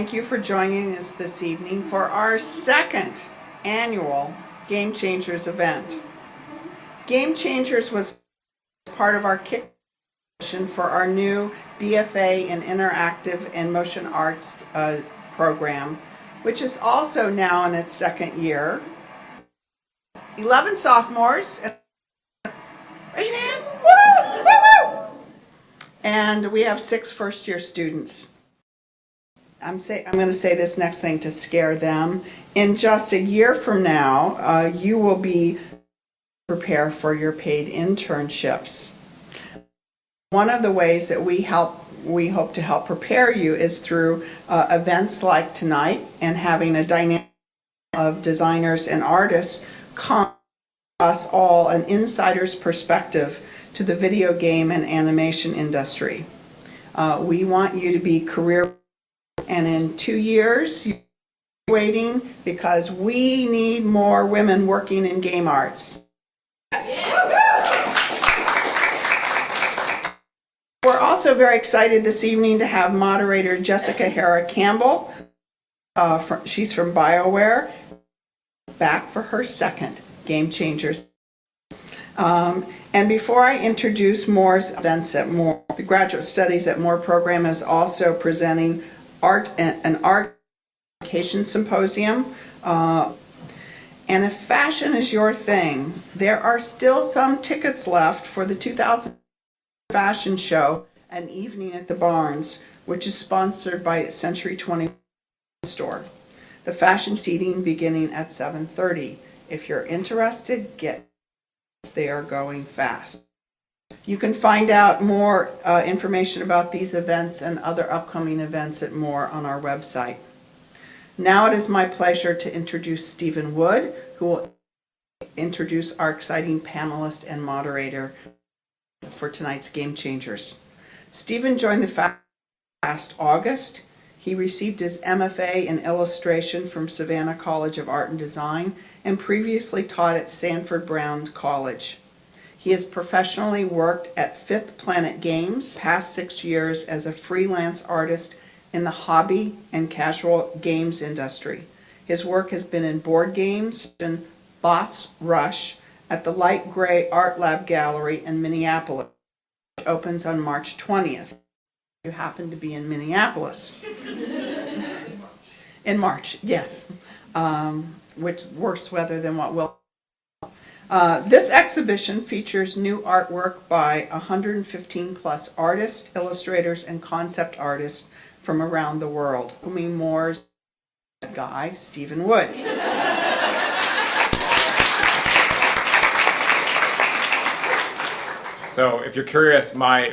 Thank you for joining us this evening for our second annual Game Changers event. Game Changers was part of our kick for our new BFA in Interactive and Motion Arts program, which is also now in its second year. 11 sophomores. Raise your hands. Woo! Woo! Woo! And we have 6 first-year students. I'm going to say this next thing to scare them. In just a year from now, you will be prepared for your paid internships. One of the ways that we hope to help prepare you is through events like tonight and having a dynamic of designers and artists come us all an insider's perspective to the video game and animation industry. We want you to be career, and in 2 years you're waiting because we need more women working in game arts. Yes. We're also very excited this evening to have moderator Jessica Hara Campbell. She's from BioWare, back for her second Game Changers. And before I introduce Moore's events at Moore, the Graduate Studies at Moore program is also presenting an art education symposium. And if fashion is your thing, there are still some tickets left for the 2000 fashion show, An Evening at the Barns, which is sponsored by Century 21 store. The fashion seating beginning at 7:30. If you're interested, they are going fast. You can find out more information about these events and other upcoming events at Moore on our website. Now it is my pleasure to introduce Stephen Wood, who will introduce our exciting panelist and moderator for tonight's Game Changers. Stephen joined the faculty last August. He received his MFA in illustration from Savannah College of Art and Design and previously taught at Sanford Brown College. He has professionally worked at Fifth Planet Games, past 6 years as a freelance artist in the hobby and casual games industry. His work has been in board games and Boss Rush at the Light Gray Art Lab Gallery in Minneapolis, which opens on March 20th. You happen to be in Minneapolis. In March, yes. Which worse weather than what will. This exhibition features new artwork by 115 plus artists, illustrators, and concept artists from around the world. Welcoming Moore's guy, Stephen Wood. So if you're curious, I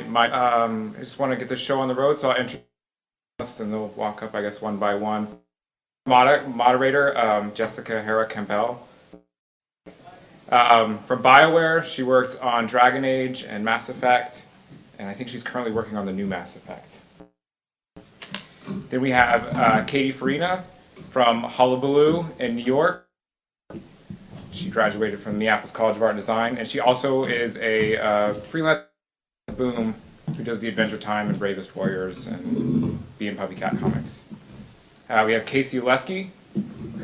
just want to get this show on the road, so I'll introduce us and they'll walk up, I guess, one by one. Moderator, Jessica Hara Campbell. From BioWare, she worked on Dragon Age and Mass Effect, and I think she's currently working on the new Mass Effect. Then we have Katie Farina from Hullabaloo in New York. She graduated from Minneapolis College of Art and Design, and she also is a freelance boom who does the Adventure Time and Bravest Warriors and Bee and Puppy Cat comics. We have Casey Oleski,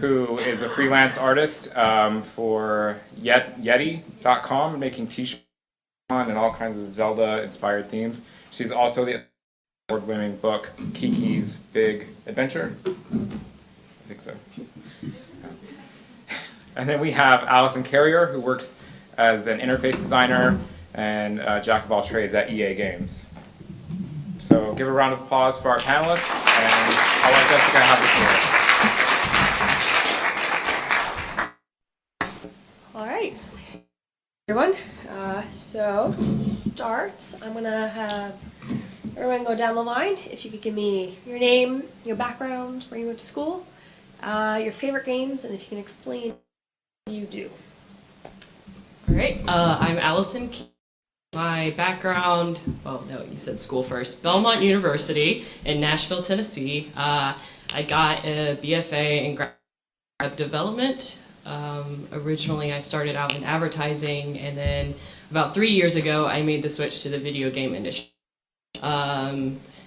who is a freelance artist for Yeti.com, making t-shirts and all kinds of Zelda-inspired themes. She's also the award-winning book, Kiki's Big Adventure. I think so. And then we have Allison Carrier, who works as an interface designer and jack of all trades at EA Games. So give a round of applause for our panelists, and I'll let Jessica have the floor. All right, everyone. So to start, I'm gonna have everyone go down the line. If you could give me your name, your background, where you went to school, your favorite games, and if you can explain what you do. All right, I'm Allison. My background, well, no, you said school first. Belmont University in Nashville, Tennessee. I got a BFA in graphic development. Originally, I started out in advertising, and then about 3 years ago, I made the switch to the video game industry.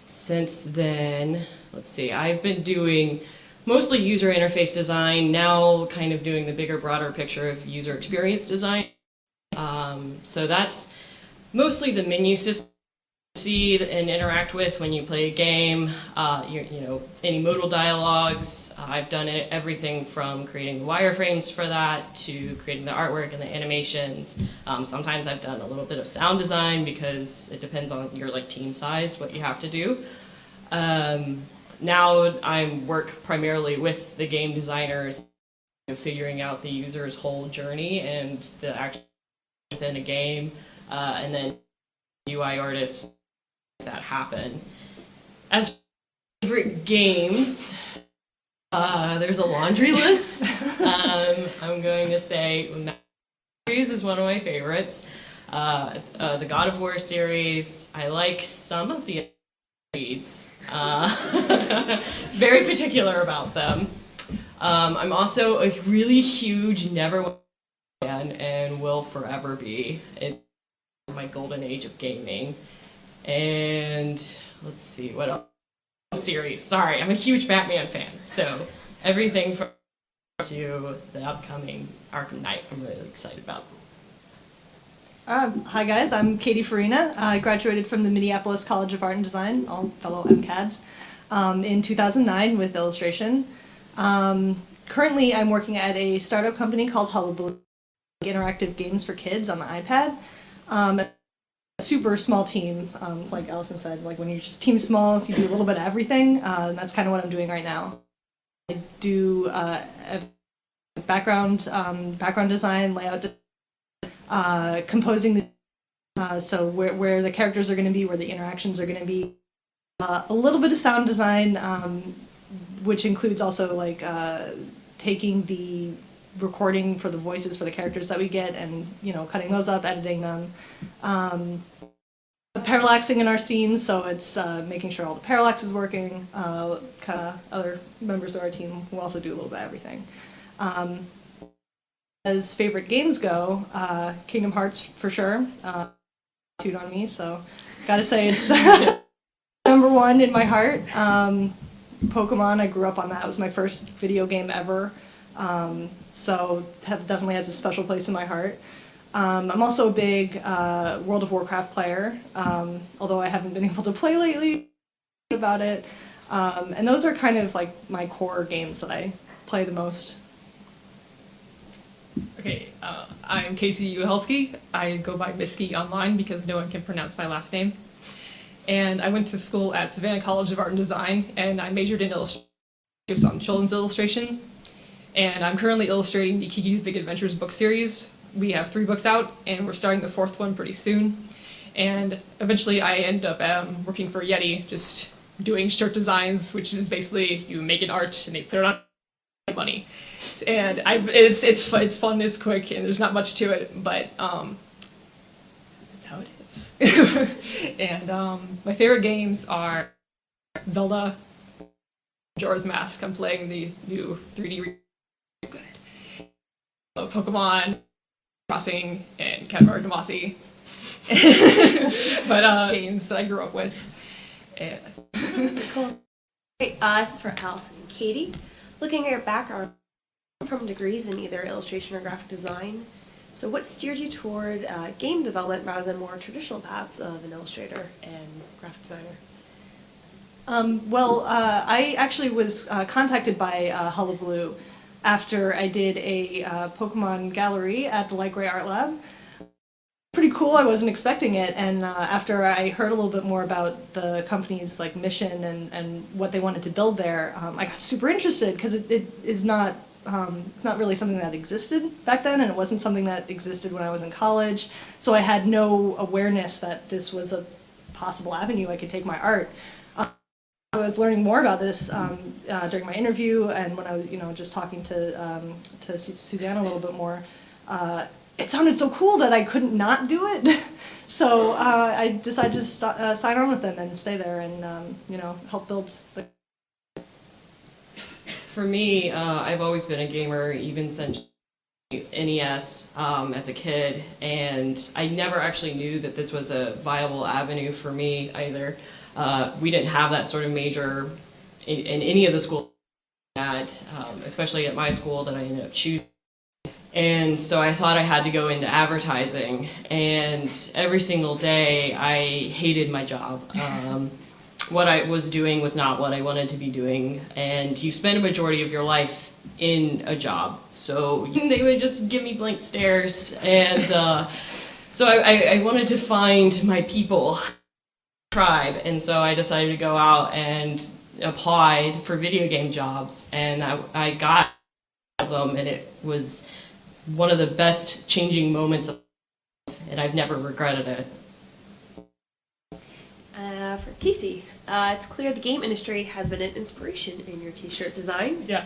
Since then, let's see, I've been doing mostly user interface design, now kind of doing the bigger, broader picture of user experience design. So that's mostly the menu system you see and interact with when you play a game, you know, any modal dialogues. I've done everything from creating the wireframes for that to creating the artwork and the animations. Sometimes I've done a little bit of sound design because it depends on your like team size, what you have to do. Now I work primarily with the game designers, figuring out the user's whole journey and the action within a game, and then UI artists that happen. As for favorite games, there's a laundry list. I'm going to say that series is one of my favorites. The God of War series, I like some of the leads. Very particular about them. I'm also a really huge Neverwinter fan and will forever be in my golden age of gaming. And let's see, what else? Series. Sorry, I'm a huge Batman fan. So everything from to the upcoming Arkham Knight, I'm really excited about. Hi guys, I'm Katie Farina. I graduated from the Minneapolis College of Art and Design, all fellow MCADs, in 2009 with illustration. Currently I'm working at a startup company called Hullabaloo, interactive games for kids on the iPad. A super small team, like Allison said, like when you're just team small, you do a little bit of everything, and that's kind of what I'm doing right now. I do background design, layout design, composing so where the characters are going to be, where the interactions are going to be, a little bit of sound design, which includes also like taking the recording for the voices for the characters that we get and, you know, cutting those up, editing them, parallaxing in our scenes, so it's making sure all the parallax is working, other members of our team who also do a little bit of everything. As favorite games go, Kingdom Hearts for sure, tattooed on me, so gotta say it's #1 in my heart. Pokemon, I grew up on that. It was my first video game ever, so definitely has a special place in my heart. I'm also a big World of Warcraft player, although I haven't been able to play lately about it. And those are kind of like my core games that I play the most. Okay, I'm Casey Uhelski. I go by Misky online because no one can pronounce my last name. And I went to school at Savannah College of Art and Design, and I majored in illustration on children's illustration. And I'm currently illustrating the Kiki's Big Adventures book series. We have 3 books out, and we're starting the 4th one pretty soon. And eventually I end up working for Yeti, just doing shirt designs, which is basically you make an art and they put it on money. And it's fun, it's quick, and there's not much to it, but that's how it is. And my favorite games are Zelda, Majora's Mask. I'm playing the new 3D good. Pokemon, Crossing, and Katamari Damacy. But games that I grew up with. And Cool. Hey, this is for Allison and Katie. Looking at your background, from degrees in either illustration or graphic design. So what steered you toward game development rather than more traditional paths of an illustrator and graphic designer? I actually was contacted by Hullabaloo after I did a Pokemon gallery at the Light Gray Art Lab. Pretty cool, I wasn't expecting it, and after I heard a little bit more about the company's like mission and what they wanted to build there, I got super interested because it is not really something that existed back then, and it wasn't something that existed when I was in college, so I had no awareness that this was a possible avenue I could take my art. I was learning more about this during my interview, and when I was, just talking to Suzanne a little bit more. It sounded so cool that I couldn't not do it. So I decided to sign on with them and stay there and help build the. For me, I've always been a gamer, even since NES as a kid, and I never actually knew that this was a viable avenue for me either. We didn't have that sort of major in any of the schools at, especially at my school that I ended up choosing. And so I thought I had to go into advertising, and every single day I hated my job. What I was doing was not what I wanted to be doing, and you spend a majority of your life in a job. So they would just give me blank stares, and so I wanted to find my people, tribe, and so I decided to go out and applied for video game jobs, and I got them, and it was one of the best changing moments of my life, and I've never regretted it. For Casey, it's clear the game industry has been an inspiration in your t-shirt designs. Yeah.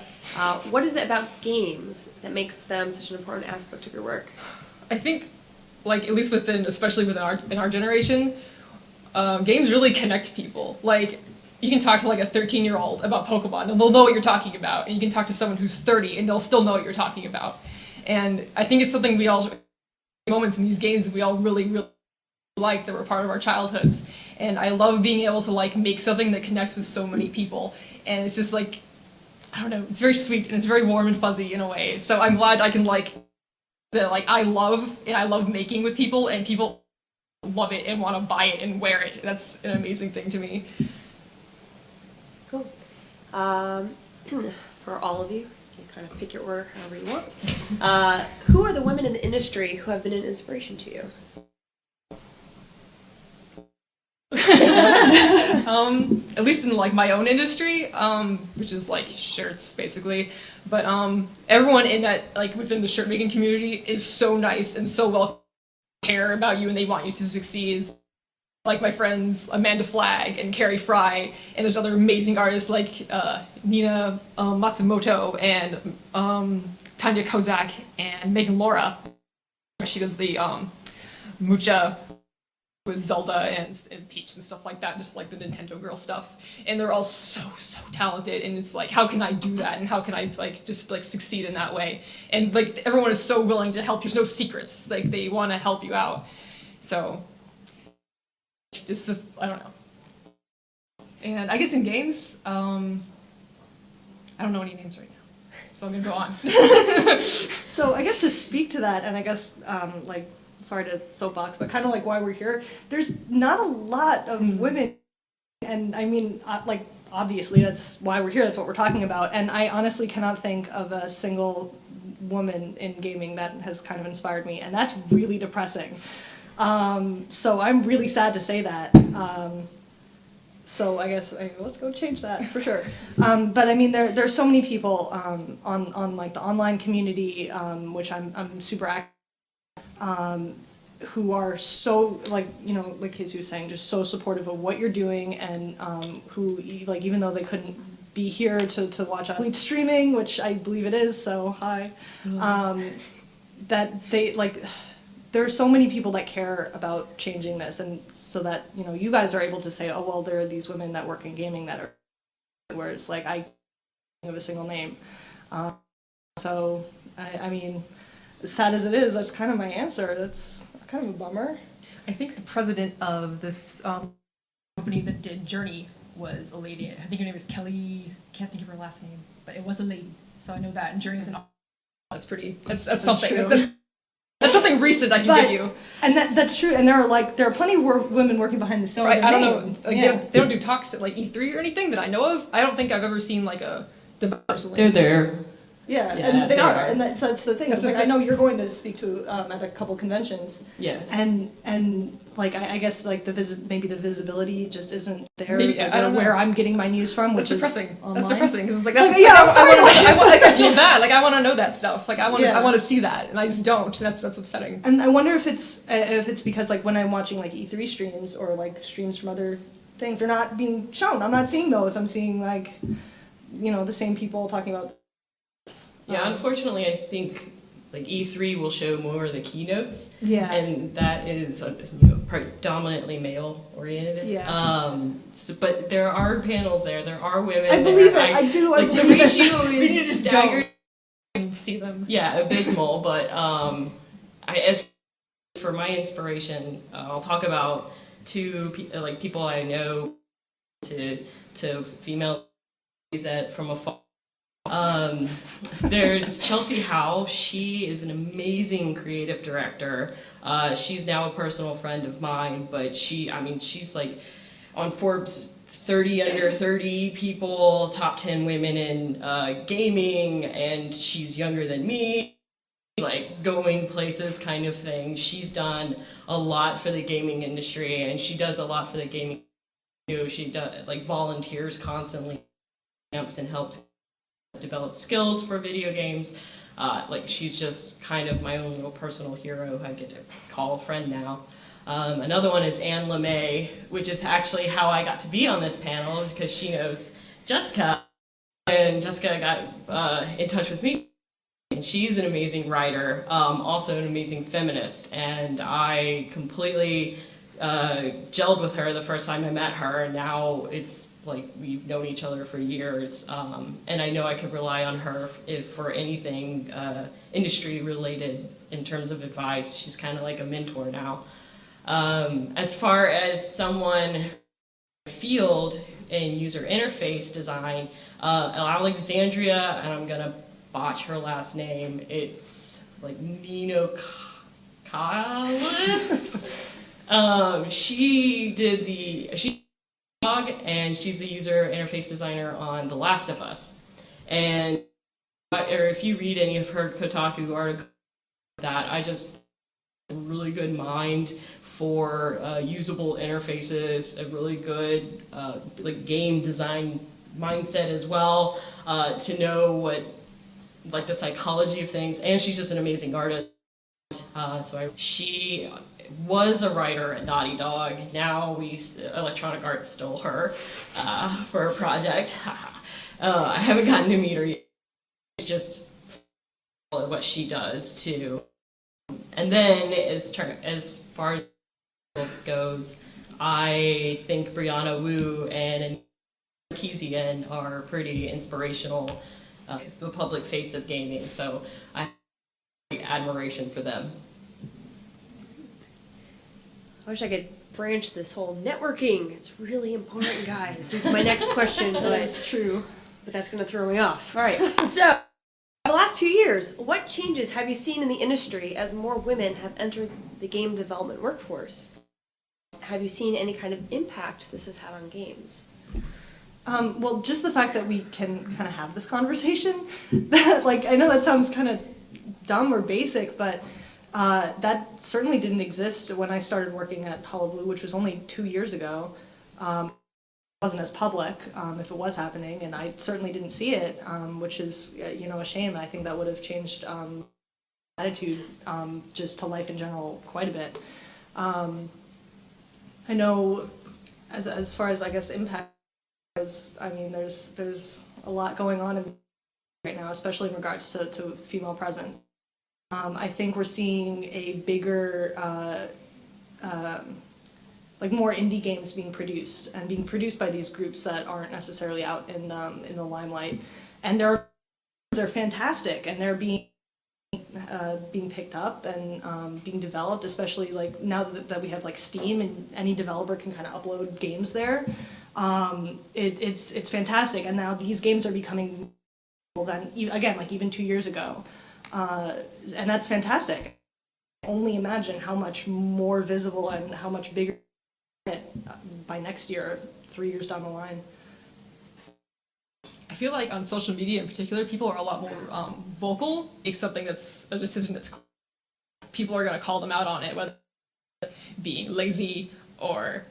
What is it about games that makes them such an important aspect of your work? I think, like, at least especially in our generation, games really connect people. Like, you can talk to like a 13-year-old about Pokemon and they'll know what you're talking about, and you can talk to someone who's 30 and they'll still know what you're talking about. And I think it's something we all, moments in these games that we all really, really like, that were part of our childhoods. And I love being able to like make something that connects with so many people. And it's just like, I don't know, it's very sweet and it's very warm and fuzzy in a way. So I'm glad I can like, that like I love making with people, and people love it and want to buy it and wear it. That's an amazing thing to me. Cool. For all of you, you can kind of pick your order however you want. Who are the women in the industry who have been an inspiration to you? At least in like my own industry, which is like shirts basically, but everyone in that, like within the shirt making community, is so nice and so well care about you, and they want you to succeed. Like my friends Amanda Flagg and Carrie Fry, and there's other amazing artists like Nina Matsumoto and Tanya Kozak and Megan Laura. She does the Mucha with Zelda and Peach and stuff like that, just like the Nintendo girl stuff. And they're all so talented, and it's like, how can I do that, and how can I like just like succeed in that way? And like everyone is so willing to help you. There's no secrets, like they want to help you out. So just I don't know. And I guess in games, I don't know any names right now, so I'm gonna go on. So I guess to speak to that, and I guess like, sorry to soapbox, but kind of like why we're here, there's not a lot of women, and I mean, like, obviously that's why we're here, that's what we're talking about, and I honestly cannot think of a single woman in gaming that has kind of inspired me, and that's really depressing. So I'm really sad to say that. So I guess let's go change that for sure. But I mean, there's so many people on like the online community, which I'm super active, who are so, like, you know, like Casey was saying, just so supportive of what you're doing, and who, like, even though they couldn't be here to watch us streaming, which I believe it is, so hi, that they, like, there are so many people that care about changing this, and so that, you know, you guys are able to say, oh, well, there are these women that work in gaming that are, whereas, like, I don't have a single name. So, I mean, as sad as it is, that's kind of my answer. That's kind of a bummer. I think the president of this company that did Journey was a lady. I think her name was Kelly. Can't think of her last name, but it was a lady. So I know that. And Journey's an. That's pretty. That's something. True. That's something recent I can give you. And that's true. And there are plenty of women working behind the scenes. No, I don't know. Like, they don't do talks at like E3 or anything that I know of. I don't think I've ever seen like a developer. They're there. Yeah, Yeah, and they they are, are. and that's the thing. It's like, I know you're going to speak to at a couple conventions, Yes. and like I guess like maybe the visibility just isn't there. Maybe, I don't know. Where I'm getting my news from, which That's depressing. is online. That's depressing because it's like Like, that's. yeah, like, I'm sorry, I want to feel that. Like I want to know that stuff. Like I want Yeah. to see that, and I just don't. That's upsetting. And I wonder if it's because like when I'm watching like E3 streams or like streams from other things, they're not being shown. I'm not seeing those. I'm seeing like, you know, the same people talking about. Yeah, unfortunately, I think like E3 will show more of the keynotes, Yeah. and that is predominantly male oriented. Yeah. So, but there are panels there. There are women. I believe it. there. I do. I Like the believe it. ratio We need to is just staggering. and see them. Yeah, abysmal. But as for my inspiration, I'll talk about two people I know to female at from afar. There's Chelsea Howe. She is an amazing creative director. She's now a personal friend of mine, but she's like on Forbes 30 under 30 people, top 10 women in gaming, and she's younger than me, like going places kind of thing. She's done a lot for the gaming industry, and she does a lot for the gaming too. She does like volunteers constantly and helps develop skills for video games. Like she's just kind of my own little personal hero who I get to call a friend now. Another one is Anne LeMay, which is actually how I got to be on this panel, is because she knows Jessica, and Jessica got in touch with me. And she's an amazing writer, also an amazing feminist, and I completely gelled with her the first time I met her, and now it's like we've known each other for years, and I know I could rely on her for anything industry related in terms of advice. She's kind of like a mentor now. As far as someone field in user interface design, Alexandria, and I'm gonna botch her last name, it's like Nino Kalis. She and she's the user interface designer on The Last of Us. And or if you read any of her Kotaku articles, that I just a really good mind for usable interfaces, a really good like game design mindset as well, to know what like the psychology of things, and she's just an amazing artist. She was a writer at Naughty Dog. Now Electronic Arts stole her for a project. I haven't gotten to meet her yet. It's just what she does too. And then as far as it goes, I think Brianna Wu and Kezian are pretty inspirational, the public face of gaming. So I have admiration for them. I wish I could branch this whole networking. It's really important, guys. Into my next question, That's true. but that's going to throw me off. All right. So, the last few years, what changes have you seen in the industry as more women have entered the game development workforce? Have you seen any kind of impact this has had on games? Well, just the fact that we can kind of have this conversation, that, like, I know that sounds kind of dumb or basic, but that certainly didn't exist when I started working at Hullabaloo, which was only 2 years ago. It wasn't as public if it was happening, and I certainly didn't see it, which is a shame. I think that would have changed attitude just to life in general quite a bit. I know as far as I guess impact goes, I mean there's a lot going on right now, especially in regards to female presence. I think we're seeing a bigger, like more indie games being produced by these groups that aren't necessarily out in the limelight, and they're fantastic, and they're being picked up and being developed, especially like now that we have like Steam and any developer can kind of upload games there. It's fantastic, and now these games are becoming then again like even 2 years ago. And that's fantastic. Only imagine how much more visible and how much bigger by next year, 3 years down the line. I feel like on social media in particular, people are a lot more vocal. It's something that's a decision that's people are going to call them out on it, whether being lazy or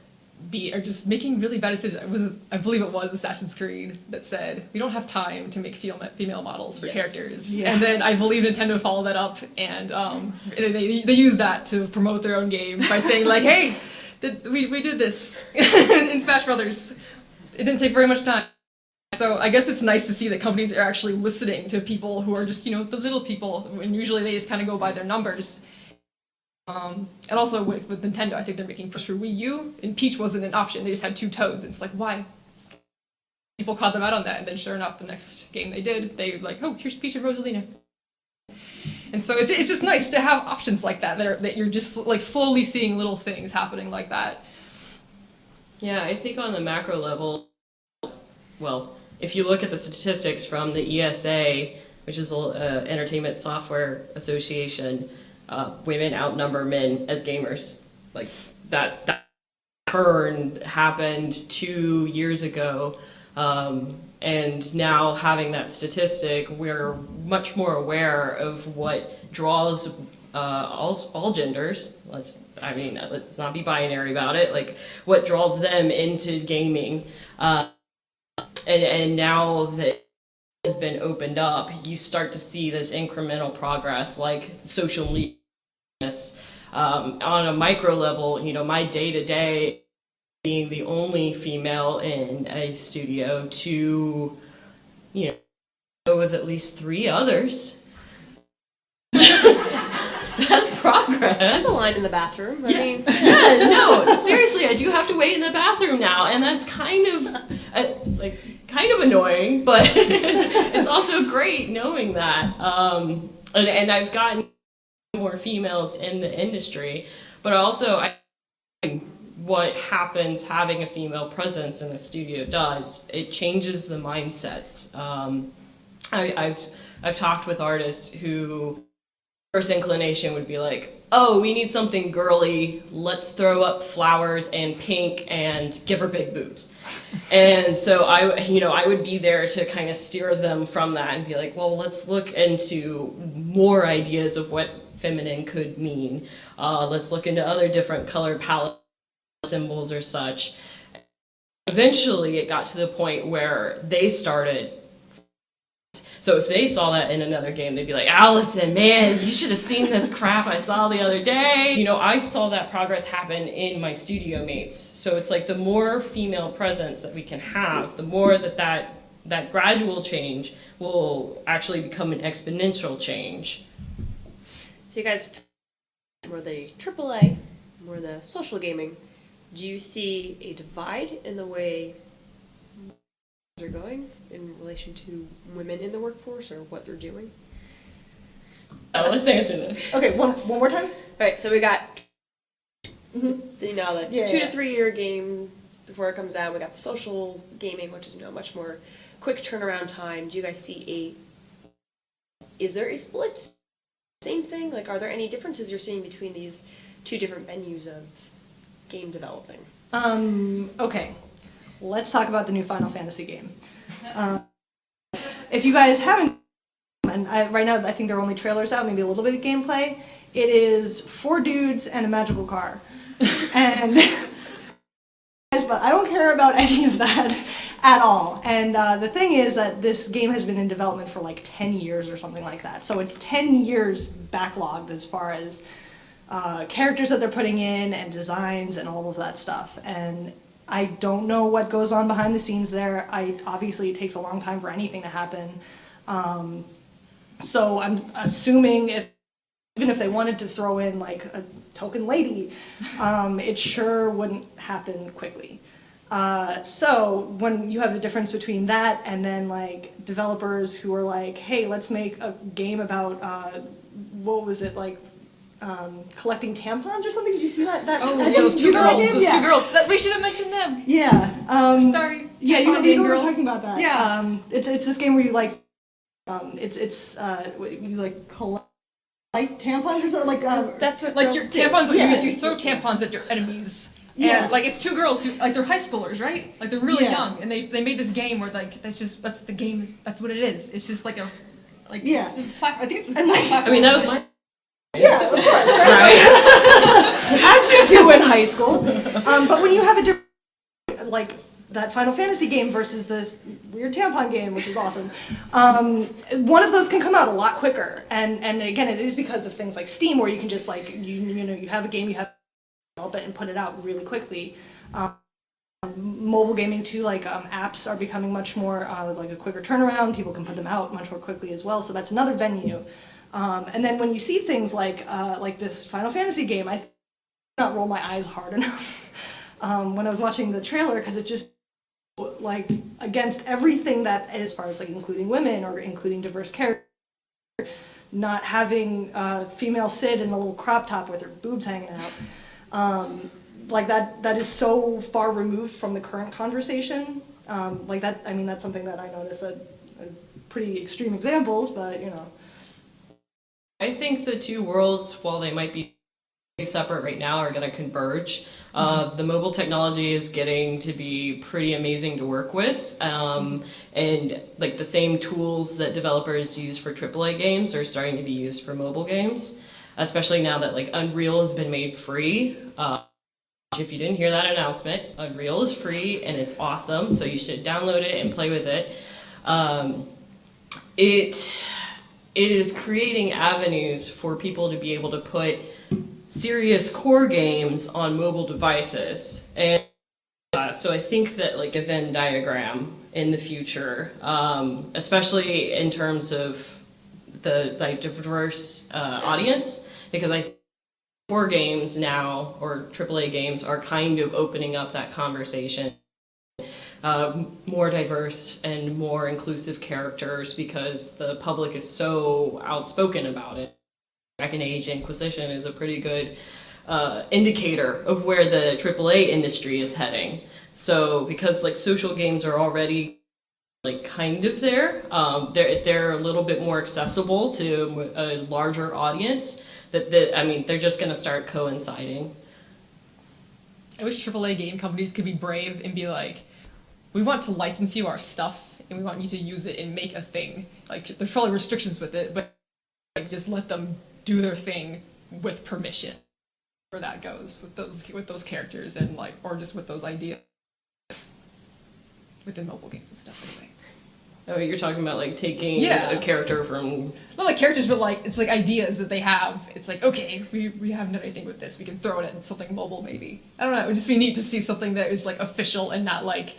just making really bad decisions. I believe it was Assassin's Creed that said, we don't have time to make female models for characters. Yeah. And then I believe Nintendo followed that up, and they used that to promote their own game by saying like, hey, we did this in Smash Brothers. It didn't take very much time. So I guess it's nice to see that companies are actually listening to people who are just, the little people, and usually they just kind of go by their numbers. And also with Nintendo, I think they're making push for Wii U, and Peach wasn't an option. They just had 2 Toads. It's like, why? People called them out on that, and then sure enough, the next game they did, they like, oh, here's Peach and Rosalina. And so it's just nice to have options like that that you're just like slowly seeing little things happening like that. Yeah, I think on the macro level, well, if you look at the statistics from the ESA, which is the Entertainment Software Association, women outnumber men as gamers. Like that turn happened 2 years ago. And now having that statistic, we're much more aware of what draws all genders. Let's not be binary about it. Like what draws them into gaming, and now that has been opened up, you start to see this incremental progress, like social media. On a micro level, my day to day. Being the only female in a studio to, with at least 3 others. That's progress. That's a line in the bathroom. I mean, yeah, no, seriously, I do have to wait in the bathroom now, and that's kind of annoying, but it's also great knowing that. And I've gotten more females in the industry, but also what happens having a female presence in a studio does, it changes the mindsets. I've talked with artists who first inclination would be like, oh, we need something girly, let's throw up flowers and pink and give her big boobs. And so I would be there to kind of steer them from that and be like, well, let's look into more ideas of what feminine could mean. Let's look into other different color palettes, symbols or such. Eventually it got to the point where they started, so if they saw that in another game, they'd be like, Allison, man, you should have seen this crap I saw the other day. I saw that progress happen in my studio mates. So it's like the more female presence that we can have, the more that gradual change will actually become an exponential change. so you guys more the AAA, more the social gaming. Do you see a divide in the way they're going in relation to women in the workforce or what they're doing? Let's answer this. Okay, one more time. All right, so we got Mm-hmm. the 2 to 3 year game before it comes out. We got the social gaming, which is much more quick turnaround time. Do you guys see is there a split? Same thing? Like, are there any differences you're seeing between these 2 different venues of game developing? Okay, let's talk about the new Final Fantasy game. If you guys haven't, and right now I think there are only trailers out, maybe a little bit of gameplay. It is 4 dudes and a magical car, and but I don't care about any of that at all. And the thing is that this game has been in development for like 10 years or something like that. So it's 10 years backlogged as far as characters that they're putting in and designs and all of that stuff. And I don't know what goes on behind the scenes there. Obviously it takes a long time for anything to happen. So I'm assuming even if they wanted to throw in like a token lady, it sure wouldn't happen quickly. So when you have a difference between that and then like developers who are like, hey, let's make a game about, what was it, like collecting tampons or something? Did you see that? Those two girls. We should have mentioned them. Yeah. Sorry. Yeah, you know what we're talking about that. Yeah. It's this game where you like, you like collect tampons or something like. That's what Like your tampons. Yeah. You throw tampons at your enemies. Yeah. And like it's 2 girls who like they're high schoolers, right? Like they're really Yeah. young, and they made this game where like that's the game. That's what it is. It's just like a like Yeah. I think it's just And, like, I mean, that was my... Yeah, of course. Right? As you do in high school. But when you have a different, like that Final Fantasy game versus this weird tampon game, which is awesome, one of those can come out a lot quicker. And again, it is because of things like Steam, where you can just like you have a game, you have to develop it and put it out really quickly. Mobile gaming too, like apps are becoming much more like a quicker turnaround. People can put them out much more quickly as well. So that's another venue. And then when you see things like this Final Fantasy game, I did not roll my eyes hard enough when I was watching the trailer, because it just like against everything that, as far as like including women or including diverse characters, not having female Sid in a little crop top with her boobs hanging out, like that is so far removed from the current conversation Like that, I mean, that's something that I notice at pretty extreme examples, but you know. I think the two worlds, while they might be separate right now, are going to converge. The mobile technology is getting to be pretty amazing to work with, and like the same tools that developers use for AAA games are starting to be used for mobile games, especially now that like Unreal has been made free. If you didn't hear that announcement, Unreal is free and it's awesome, so you should download it and play with it. It is creating avenues for people to be able to put serious core games on mobile devices. And so I think that like a Venn diagram in the future, especially in terms of the like diverse audience, because I think core games now, or AAA games, are kind of opening up that conversation. More diverse and more inclusive characters, because the public is so outspoken about it. Dragon Age Inquisition is a pretty good indicator of where the AAA industry is heading. So because like social games are already like kind of there, they're a little bit more accessible to a larger audience. I mean, they're just going to start coinciding. I wish AAA game companies could be brave and be like, we want to license you our stuff and we want you to use it and make a thing. Like, there's probably restrictions with it, but like just let them do their thing with permission. Where that goes with those characters and like, or just with those ideas within mobile games and stuff anyway. Oh, you're talking about like taking a character from... Not like characters, but like, it's like ideas that they have. It's like, okay, we haven't done anything with this. We can throw it in something mobile maybe. I don't know, it would just be neat to see something that is like official and not like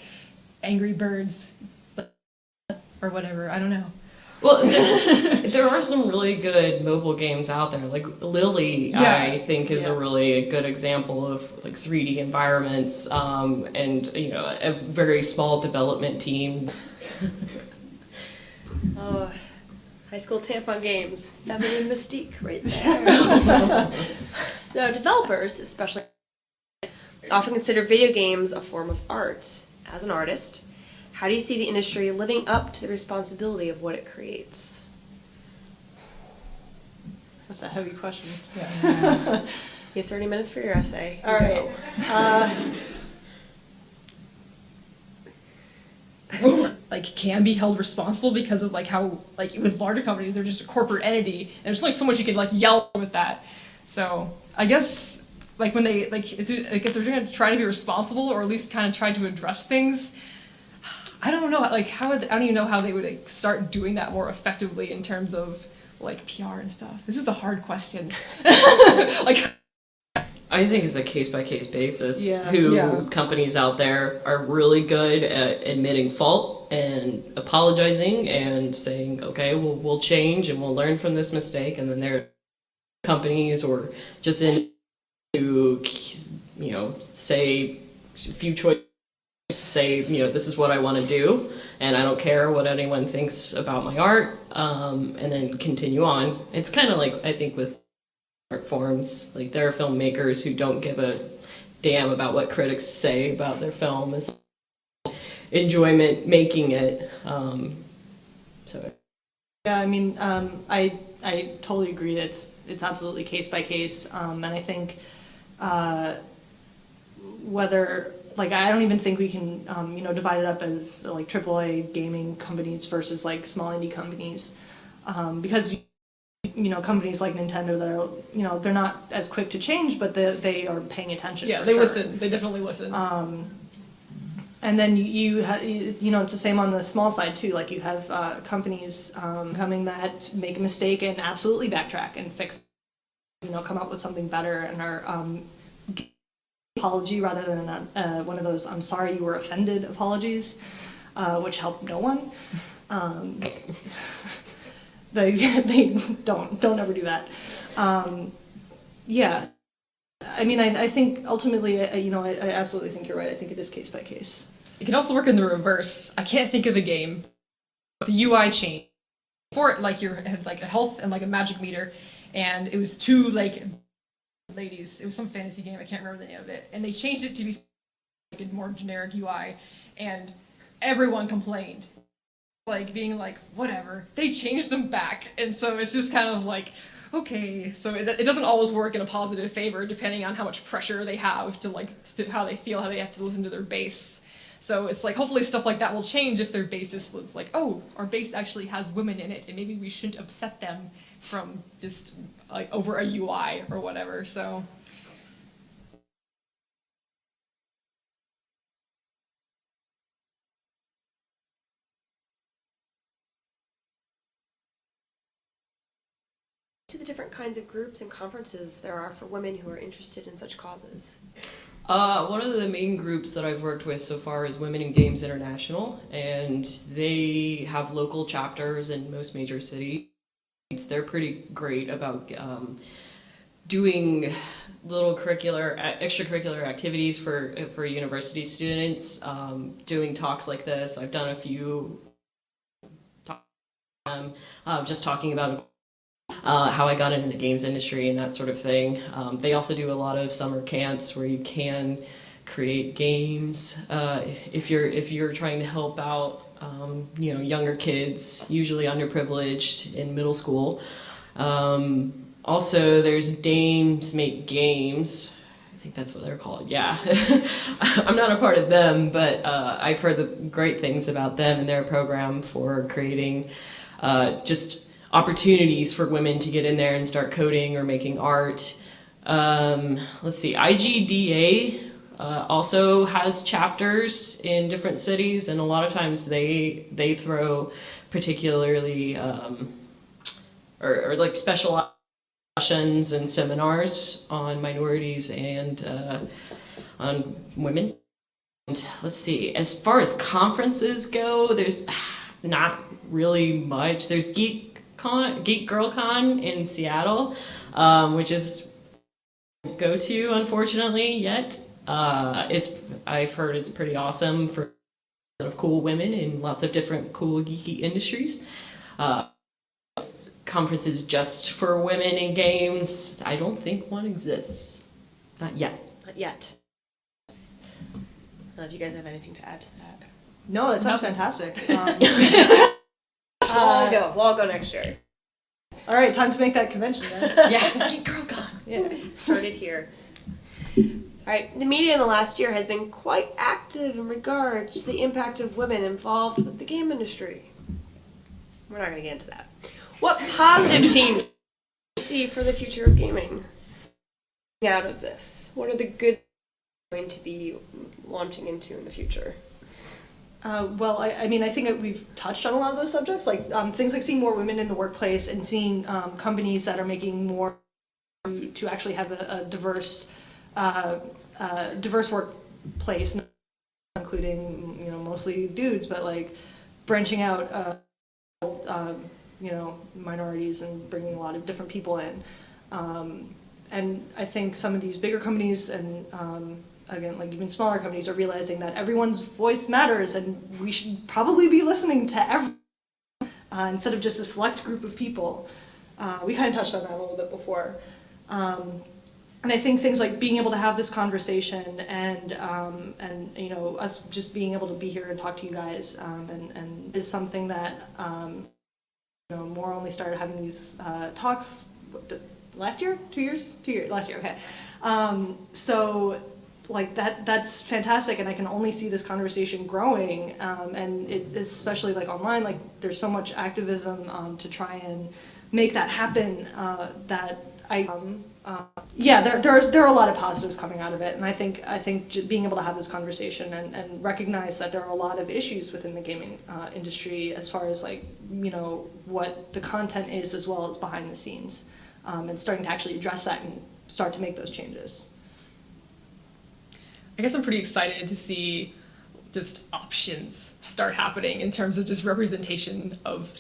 Angry Birds or whatever, I don't know. Well, there are some really good mobile games out there. Like Lily, I think, is a really good example of like 3D environments, and you know, a very small development team. Oh, high school tampon games, feminine mystique right there. So developers, especially, often consider video games a form of art. As an artist, how do you see the industry living up to the responsibility of what it creates? That's a heavy question. You have 30 minutes for your essay. All right. Like can be held responsible because of like how like with larger companies they're just a corporate entity and there's only so much you could like yell with that. So I guess like when they like if they're going to try to be responsible or at least kind of try to address things, I don't know like I don't even know how they would like, start doing that more effectively in terms of like PR and stuff. This is a hard question. Like I think it's a case-by-case basis. Yeah. Companies out there are really good at admitting fault and apologizing and saying, okay, we'll change and we'll learn from this mistake. And then there are companies or just in to, you know, say a few choices, say, you know, this is what I want to do and I don't care what anyone thinks about my art, and then continue on. It's kind of like, I think, with art forms, like there are filmmakers who don't give a damn about what critics say about their film. It's enjoyment making it. So Yeah, I mean, I totally agree. It's absolutely case by case, and I think whether like I don't even think we can you know divide it up as like AAA gaming companies versus like small indie companies, because you know companies like Nintendo that are you know they're not as quick to change, but they are paying attention. yeah, for they sure. listen. They definitely listen. And then you know it's the same on the small side too. Like you have companies coming that make a mistake and absolutely backtrack and fix, you know, come up with something better and are apology rather than one of those "I'm sorry you were offended" apologies, which help no one. They don't ever do that. Yeah. I mean, I think ultimately, you know, I absolutely think you're right. I think it is case by case. It can also work in the reverse. I can't think of the game. The UI changed. Before it, like, you had like a health and like a magic meter, and it was two like ladies. It was some fantasy game. I can't remember the name of it. And they changed it to be like a more generic UI, and everyone complained. Like, being like, whatever, they changed them back. And so it's just kind of like, okay, so it doesn't always work in a positive favor, depending on how much pressure they have to, like, to how they feel, how they have to listen to their base. So it's like, hopefully stuff like that will change if their base is like, oh, our base actually has women in it, and maybe we shouldn't upset them from just, like, over a UI or whatever, so. To the different kinds of groups and conferences there are for women who are interested in such causes. One of the main groups that I've worked with so far is Women in Games International, and they have local chapters in most major cities. They're pretty great about doing little extracurricular activities for university students, doing talks like this. I've done a few talks, just talking about how I got into the games industry and that sort of thing. They also do a lot of summer camps where you can create games if you're trying to help out younger kids, usually underprivileged in middle school. Also, there's Dames Make Games. I think that's what they're called. Yeah, I'm not a part of them, but I've heard the great things about them and their program for creating just opportunities for women to get in there and start coding or making art. Let's see, IGDA also has chapters in different cities, and a lot of times they throw particularly or like special sessions and seminars on minorities and on women. And let's see, as far as conferences go, there's not really much. There's Geek Girl Con in Seattle, which is go to, unfortunately, yet. I've heard it's pretty awesome for a lot of cool women in lots of different cool geeky industries. Conferences just for women in games, I don't think one exists. Not yet. Not yet. If you guys have anything to add to that. No, that sounds fantastic. We'll all go next year. All right, time to make that convention then. Yeah, Geek Girl Con. Yeah. Started here. All right, the media in the last year has been quite active in regards to the impact of women involved with the game industry. We're not going to get into that. What positive change do you see for the future of gaming out of this? What are the good things you're going to be launching into in the future? Well, I mean, I think we've touched on a lot of those subjects, like things like seeing more women in the workplace and seeing companies that are making more to actually have a diverse workplace, including mostly dudes, but like branching out minorities and bringing a lot of different people in. And I think some of these bigger companies and again, like even smaller companies are realizing that everyone's voice matters, and we should probably be listening to everyone instead of just a select group of people. We kind of touched on that a little bit before. And I think things like being able to have this conversation and us just being able to be here and talk to you guys and is something that more only started having these talks last year, 2 years, last year. Okay, so like that's fantastic, and I can only see this conversation growing. And it's especially like online, like there's so much activism to try and make that happen. That there are a lot of positives coming out of it, and I think being able to have this conversation and recognize that there are a lot of issues within the gaming industry as far as like what the content is as well as behind the scenes, and starting to actually address that and start to make those changes. I guess I'm pretty excited to see just options start happening in terms of just representation of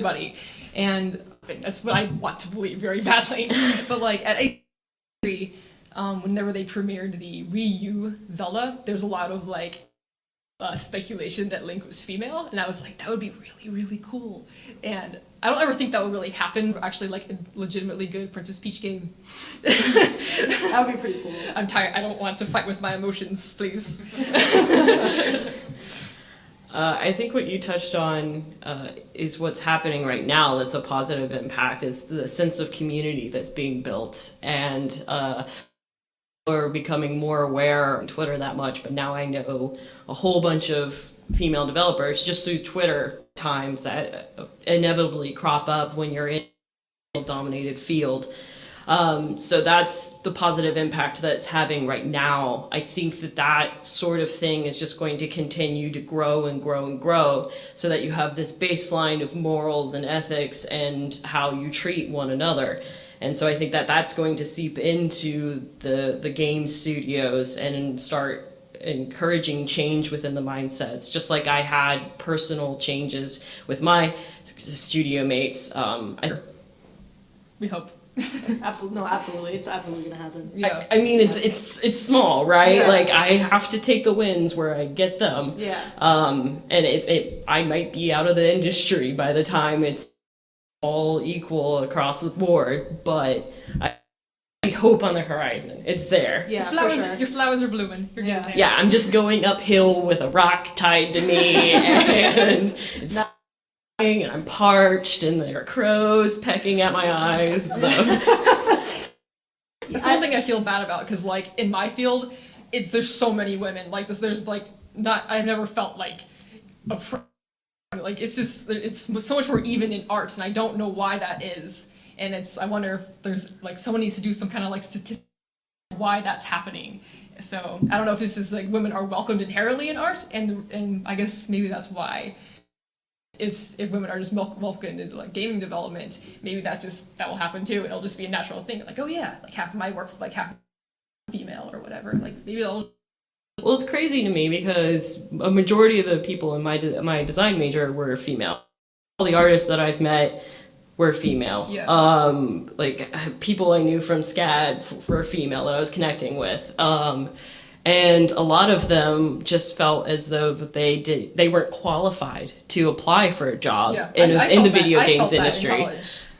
everybody, and that's what I want to believe very badly. But like at A3, whenever they premiered the Wii U Zelda, there's a lot of like speculation that Link was female, and I was like, that would be really, really cool. And I don't ever think that would really happen. Actually, like a legitimately good Princess Peach game. That would be pretty cool. I'm tired. I don't want to fight with my emotions, please. I think what you touched on is what's happening right now that's a positive impact, is the sense of community that's being built. And we're becoming more aware on Twitter that much, but now I know a whole bunch of female developers just through Twitter times that inevitably crop up when you're in a dominated field. So that's the positive impact that it's having right now. I think that sort of thing is just going to continue to grow and grow and grow, so that you have this baseline of morals and ethics and how you treat one another. And so I think that's going to seep into the game studios and start encouraging change within the mindsets. Just like I had personal changes with my studio mates. We hope. Absolutely, it's absolutely gonna happen. Yeah. I mean, it's small, right? Yeah. Like, I have to take the wins where I get them. Yeah. And I might be out of the industry by the time it's all equal across the board, but I hope on the horizon. It's there. Yeah, for sure. Your flowers are blooming. You're getting there. Yeah, I'm just going uphill with a rock tied to me, and it's and I'm parched, and there are crows pecking at my eyes. So. That's one thing I feel bad about, because like in my field, there's so many women. Like there's like not. I've never felt like like it's so much more even in art, and I don't know why that is. And I wonder if there's like someone needs to do some kind of like statistics why that's happening. So I don't know if it's just like women are welcomed inherently in art, and I guess maybe that's why. If women are just welcomed into like gaming development, maybe that will happen too. It'll just be a natural thing. Like, oh yeah, like half of my work, like half female or whatever. Like maybe they'll. Well, it's crazy to me because a majority of the people in my design major were female. All the artists that I've met were female. Yeah. Like people I knew from SCAD were female that I was connecting with. And a lot of them just felt as though that they weren't qualified to apply for a job in the video games industry.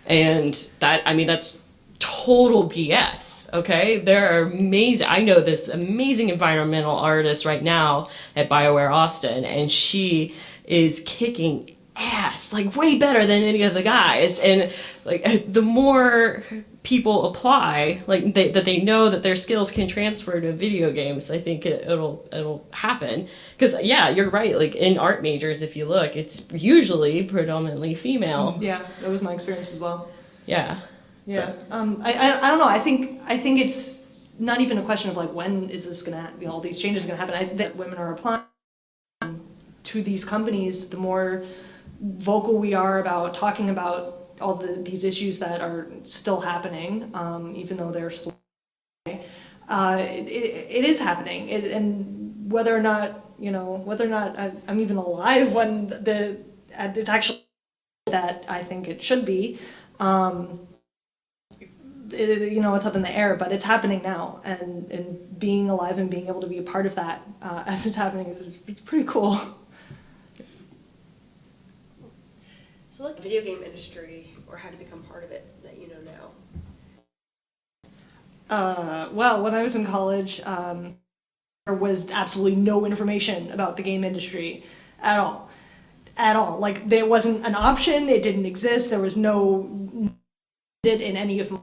And that's total BS. Okay, there are amazing. I know this amazing environmental artist right now at BioWare Austin, and she is kicking ass, like way better than any of the guys. And like the more people apply, like that they know that their skills can transfer to video games, I think it'll happen. Because yeah, you're right. Like in art majors, if you look, it's usually predominantly female. Yeah, that was my experience as well. Yeah. Yeah. So. I don't know. I think it's not even a question of like when is this gonna all these changes gonna happen. That women are applying to these companies, the more vocal we are about talking about all these issues that are still happening, even though they're slow. It is happening, and whether or not I'm even alive when it's actually that I think it should be. It's up in the air, but it's happening now, and being alive and being able to be a part of that as it's happening it's pretty cool. So like video game industry, or how to become part of it that you know now? Well, when I was in college, there was absolutely no information about the game industry at all. Like there wasn't an option. It didn't exist. There was no it in any of my.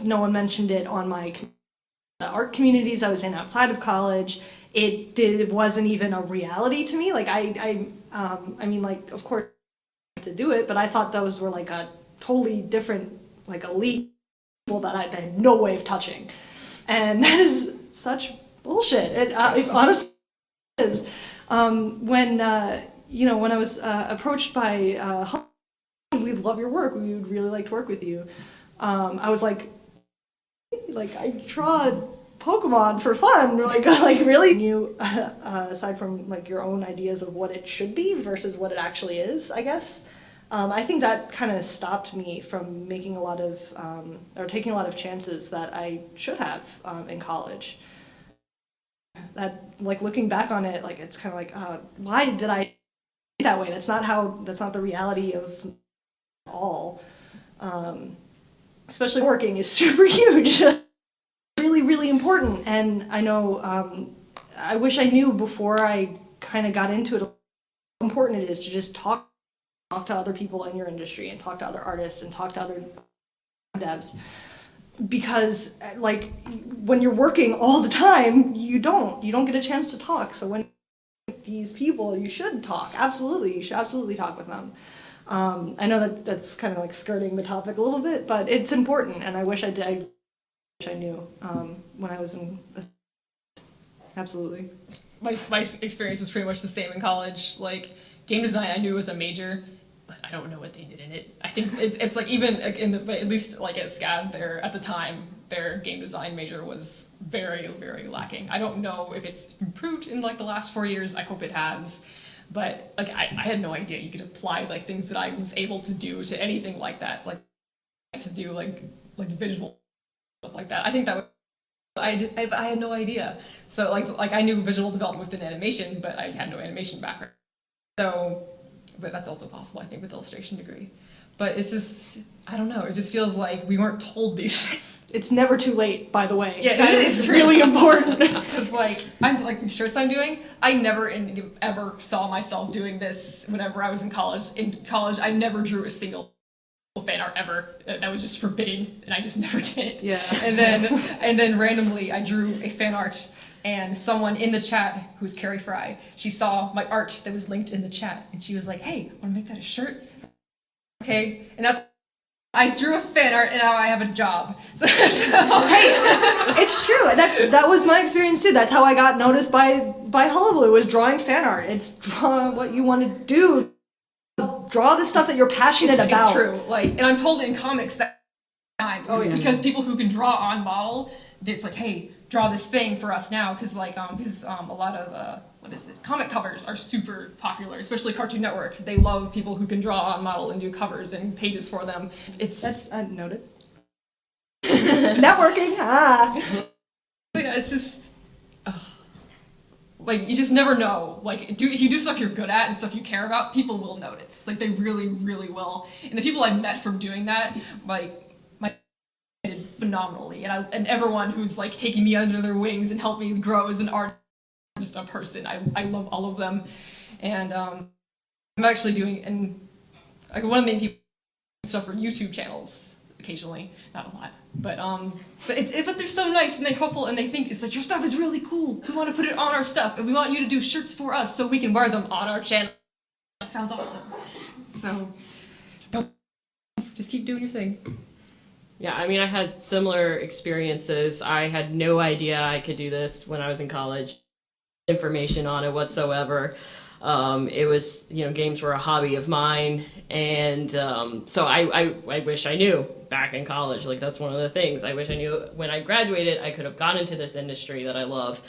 No one mentioned it on my art communities I was in outside of college. It wasn't even a reality to me. Like I mean, like of course. To do it, but I thought those were like a totally different, like elite people that I had no way of touching, and that is such bullshit. It honestly is. When I was approached by, we love your work, we would really like to work with you. I was like I draw Pokemon for fun, like really. You aside from like your own ideas of what it should be versus what it actually is, I guess. I think that kind of stopped me from making a lot of or taking a lot of chances that I should have in college. That like looking back on it, like it's kind of like why did I that way? That's not the reality of all. Especially working is super huge. Really, really important, and I know I wish I knew before I kind of got into it important it is to just talk to other people in your industry and talk to other artists and talk to other devs. Because like when you're working all the time, you don't get a chance to talk. So when these people, you should talk. Absolutely, you should absolutely talk with them. I know that's kind of like skirting the topic a little bit, but it's important, and I wish I did. I wish I knew when I was in. Absolutely. My experience was pretty much the same in college. Like game design, I knew was a major, but I don't know what they did in it. I think it's like even at least like at SCAD, at the time their game design major was very, very lacking. I don't know if it's improved in like the last 4 years. I hope it has. But like I had no idea you could apply like things that I was able to do to anything like that. Like to do like visual stuff like that. I think that was I had no idea. So like I knew visual development within animation, but I had no animation background. So, but that's also possible I think with illustration degree. But it's just I don't know. It just feels like we weren't told these things. It's never too late, by the way. Yeah, it's really important. Because like I'm like the shirts I'm doing, I never ever saw myself doing this whenever I was in college. In college, I never drew a single fan art ever. That was just forbidden, and I just never did it. Yeah. And then randomly, I drew a fan art, and someone in the chat, who's Carrie Fry, she saw my art that was linked in the chat, and she was like, "Hey, want to make that a shirt?" Okay, and I drew a fan art and now I have a job. So Hey, it's true. That was my experience too. That's how I got noticed by Hullabaloo, was drawing fan art. It's draw what you want to do. Draw the stuff that you're passionate about. It's true. Like, and I'm told in comics that time because people who can draw on model, it's like, hey, draw this thing for us now, because like a lot of comic covers are super popular, especially Cartoon Network. They love people who can draw on model and do covers and pages for them. That's noted. Networking, But yeah, it's just like you just never know. Like if you do stuff you're good at and stuff you care about, people will notice. Like they really, really will. And the people I met from doing that, like did phenomenally, and everyone who's like taking me under their wings and helped me grow as an artist. Just a person. I love all of them, and I'm actually doing like one of the main people stuff for YouTube channels occasionally, not a lot, but they're so nice and they're helpful and they think it's like your stuff is really cool. We want to put it on our stuff and we want you to do shirts for us so we can wear them on our channel. That sounds awesome. So just keep doing your thing. Yeah, I mean, I had similar experiences. I had no idea I could do this when I was in college. Information on it whatsoever. It was, games were a hobby of mine, and so I wish I knew back in college. Like, that's one of the things I wish I knew when I graduated. I could have gone into this industry that I love.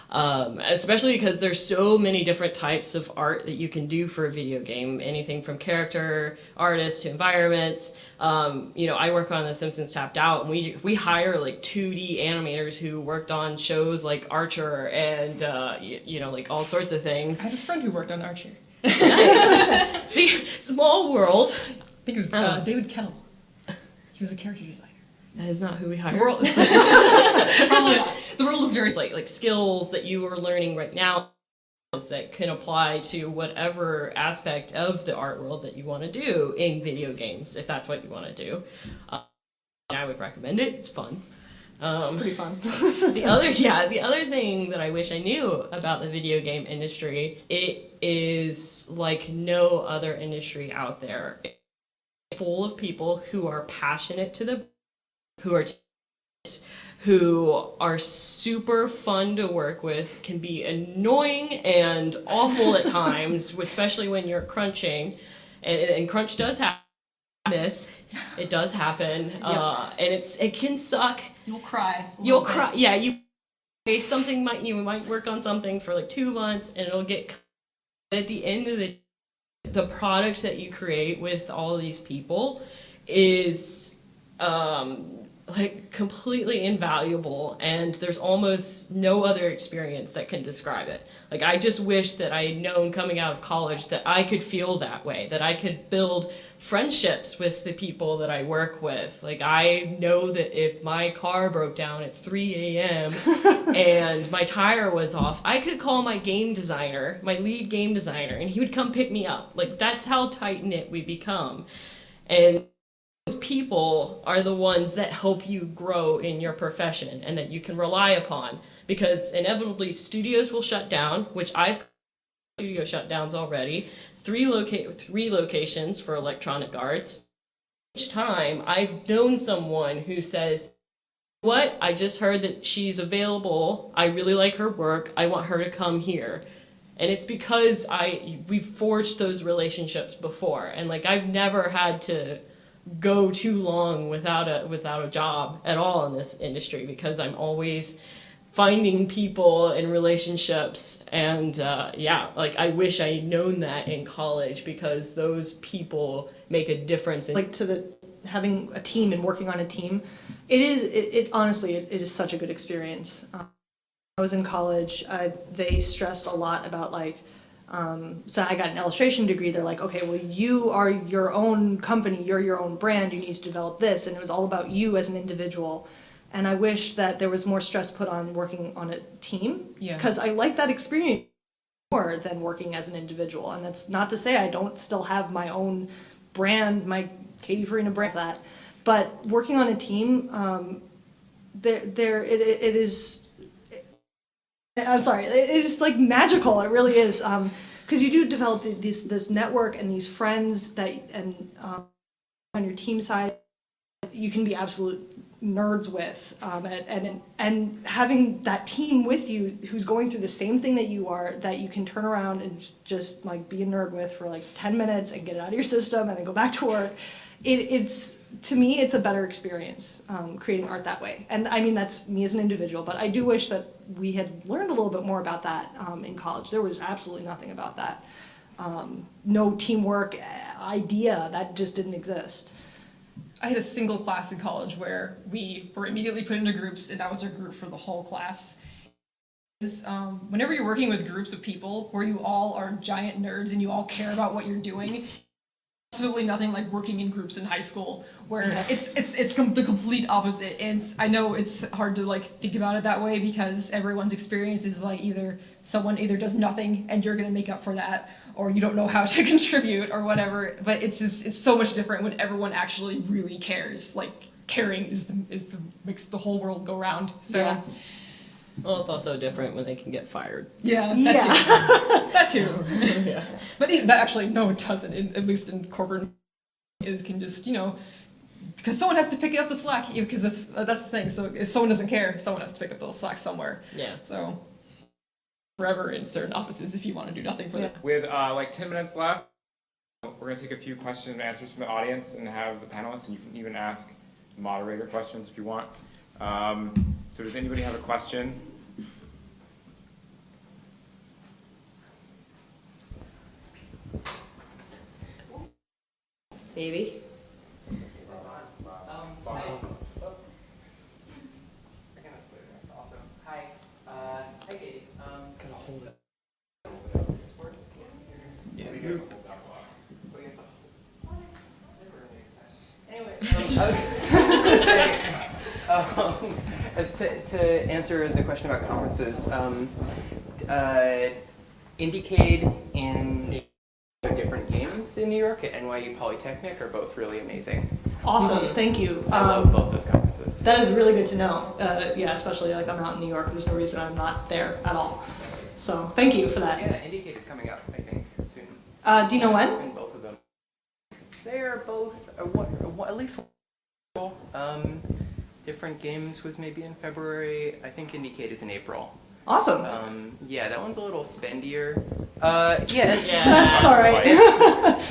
Especially because there's so many different types of art that you can do for a video game, anything from character artists to environments. I work on The Simpsons Tapped Out, and we hire like 2D animators who worked on shows like Archer and like all sorts of things. I had a friend who worked on Archer. Nice. See, small world. I think it was David Kettle. He was a character designer. That is not who we hire. The world, probably not. The world is very like skills that you are learning right now that can apply to whatever aspect of the art world that you want to do in video games, if that's what you want to do. I would recommend it. It's fun. It's pretty fun. The other thing that I wish I knew about the video game industry, it is like no other industry out there. It's full of people who are passionate to the who are super fun to work with, can be annoying and awful at times, especially when you're crunching, and crunch does happen. Myth, it does happen, and it can suck. You'll cry. You'll cry. Yeah, you might work on something for like 2 months, and it'll get. At the end of the product that you create with all of these people is like completely invaluable, and there's almost no other experience that can describe it. Like, I just wish that I had known coming out of college that I could feel that way, that I could build friendships with the people that I work with. Like, I know that if my car broke down at 3 a.m. and my tire was off, I could call my game designer, my lead game designer, and he would come pick me up. Like, that's how tight-knit we become. And those people are the ones that help you grow in your profession and that you can rely upon, because inevitably studios will shut down, which I've studio shutdowns already, three locations for electronic arts. Each time I've known someone who says, what, I just heard that she's available, I really like her work, I want her to come here. And it's because we've forged those relationships before, and like I've never had to go too long without a job at all in this industry, because I'm always finding people and relationships. And like I wish I had known that in college, because those people make a difference. Like having a team and working on a team, it honestly is such a good experience. I was in college, they stressed a lot about like, so I got an illustration degree. They're like, okay, well, you are your own company, you're your own brand, you need to develop this. And it was all about you as an individual. And I wish that there was more stress put on working on a team, because I like that experience more than working as an individual. And that's not to say I don't still have my own brand, my Katie Farina brand, that. But working on a team, it is. I'm sorry, it is like magical. It really is, because you do develop this network and these friends on your team side, you can be absolute nerds with, and having that team with you who's going through the same thing that you are, that you can turn around and just like be a nerd with for like 10 minutes and get it out of your system and then go back to work. It's to me, it's a better experience, creating art that way. And I mean, that's me as an individual, but I do wish that we had learned a little bit more about that in college. There was absolutely nothing about that. No teamwork idea, that just didn't exist. I had a single class in college where we were immediately put into groups, and that was our group for the whole class. Whenever you're working with groups of people where you all are giant nerds and you all care about what you're doing, absolutely nothing like working in groups in high school, where it's the complete opposite. And I know it's hard to like think about it that way, because everyone's experience is like someone either does nothing and you're gonna make up for that, or you don't know how to contribute or whatever. But it's so much different when everyone actually really cares. Like caring makes the whole world go round. So. Yeah. Well, it's also different when they can get fired. Yeah, that too. Yeah. But that actually, no, it doesn't. At least in corporate, it can just, because someone has to pick up the slack. Because if that's the thing. So if someone doesn't care, someone has to pick up the slack somewhere. Yeah. So forever in certain offices if you want to do nothing for them. With like 10 minutes left, we're going to take a few questions and answers from the audience and have the panelists, and you can even ask the moderator questions if you want. So does anybody have a question? Maybe. Hi. Hi, Katie. Gotta hold it. Anyway, as to answer the question about conferences, Indiecade and different games in New York at NYU Polytechnic are both really amazing. Awesome, thank you. I love both those conferences. That is really good to know. Yeah, especially like I'm out in New York. There's no reason I'm not there at all. So thank you for that. Yeah, Indiecade is coming up, I think, soon. Do you know when? And both of them. They are both, at least one. Different Games was maybe in February. I think Indiecade is in April. Awesome. Yeah, that one's a little spendier. Yeah. That's all right.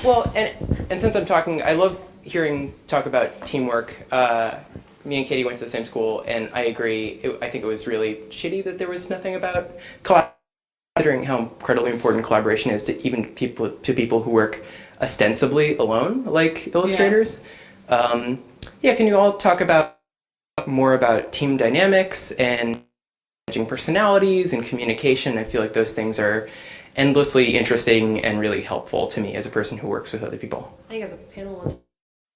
Well, and since I'm talking, I love hearing talk about teamwork. Me and Katie went to the same school, and I agree. I think it was really shitty that there was nothing about considering how incredibly important collaboration is to even people who work ostensibly alone, like illustrators. Yeah, can you all talk about more about team dynamics and managing personalities and communication. I feel like those things are endlessly interesting and really helpful to me as a person who works with other people. I think as a panel one.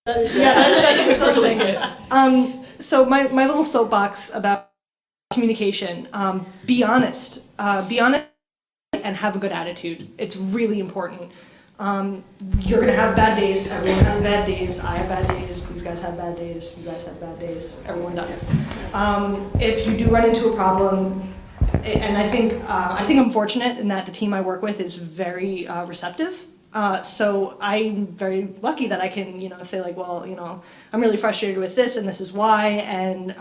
Yeah, that is something. So my little soapbox about communication, be honest. Be honest and have a good attitude. It's really important. You're gonna have bad days. Everyone has bad days. I have bad days. These guys have bad days. You guys have bad days. Everyone does. If you do run into a problem, and I think I'm fortunate in that the team I work with is very receptive. So I'm very lucky that I can, say like, well, I'm really frustrated with this, and this is why, and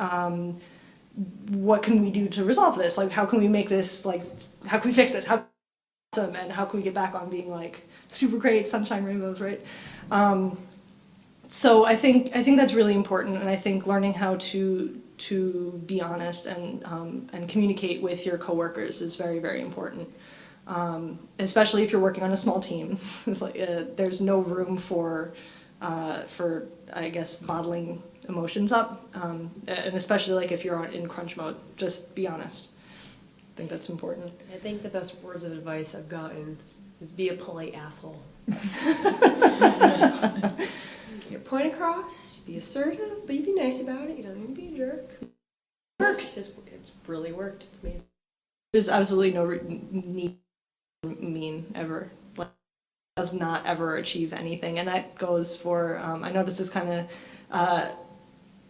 what can we do to resolve this? Like, how can we make this, like, how can we fix this? How awesome, and how can we get back on being like super great, sunshine, rainbows, right? So I think that's really important, and I think learning how to be honest and communicate with your coworkers is very, very important. Especially if you're working on a small team. There's no room for I guess bottling emotions up, and especially like if you're in crunch mode, just be honest. I think that's important. I think the best words of advice I've gotten is be a polite asshole. Get your point across, be assertive, but you be nice about it. You don't need to be a jerk. It works. It's really worked. It's amazing. There's absolutely no need to be mean ever. Like, does not ever achieve anything, and that goes for. I know this is kind of.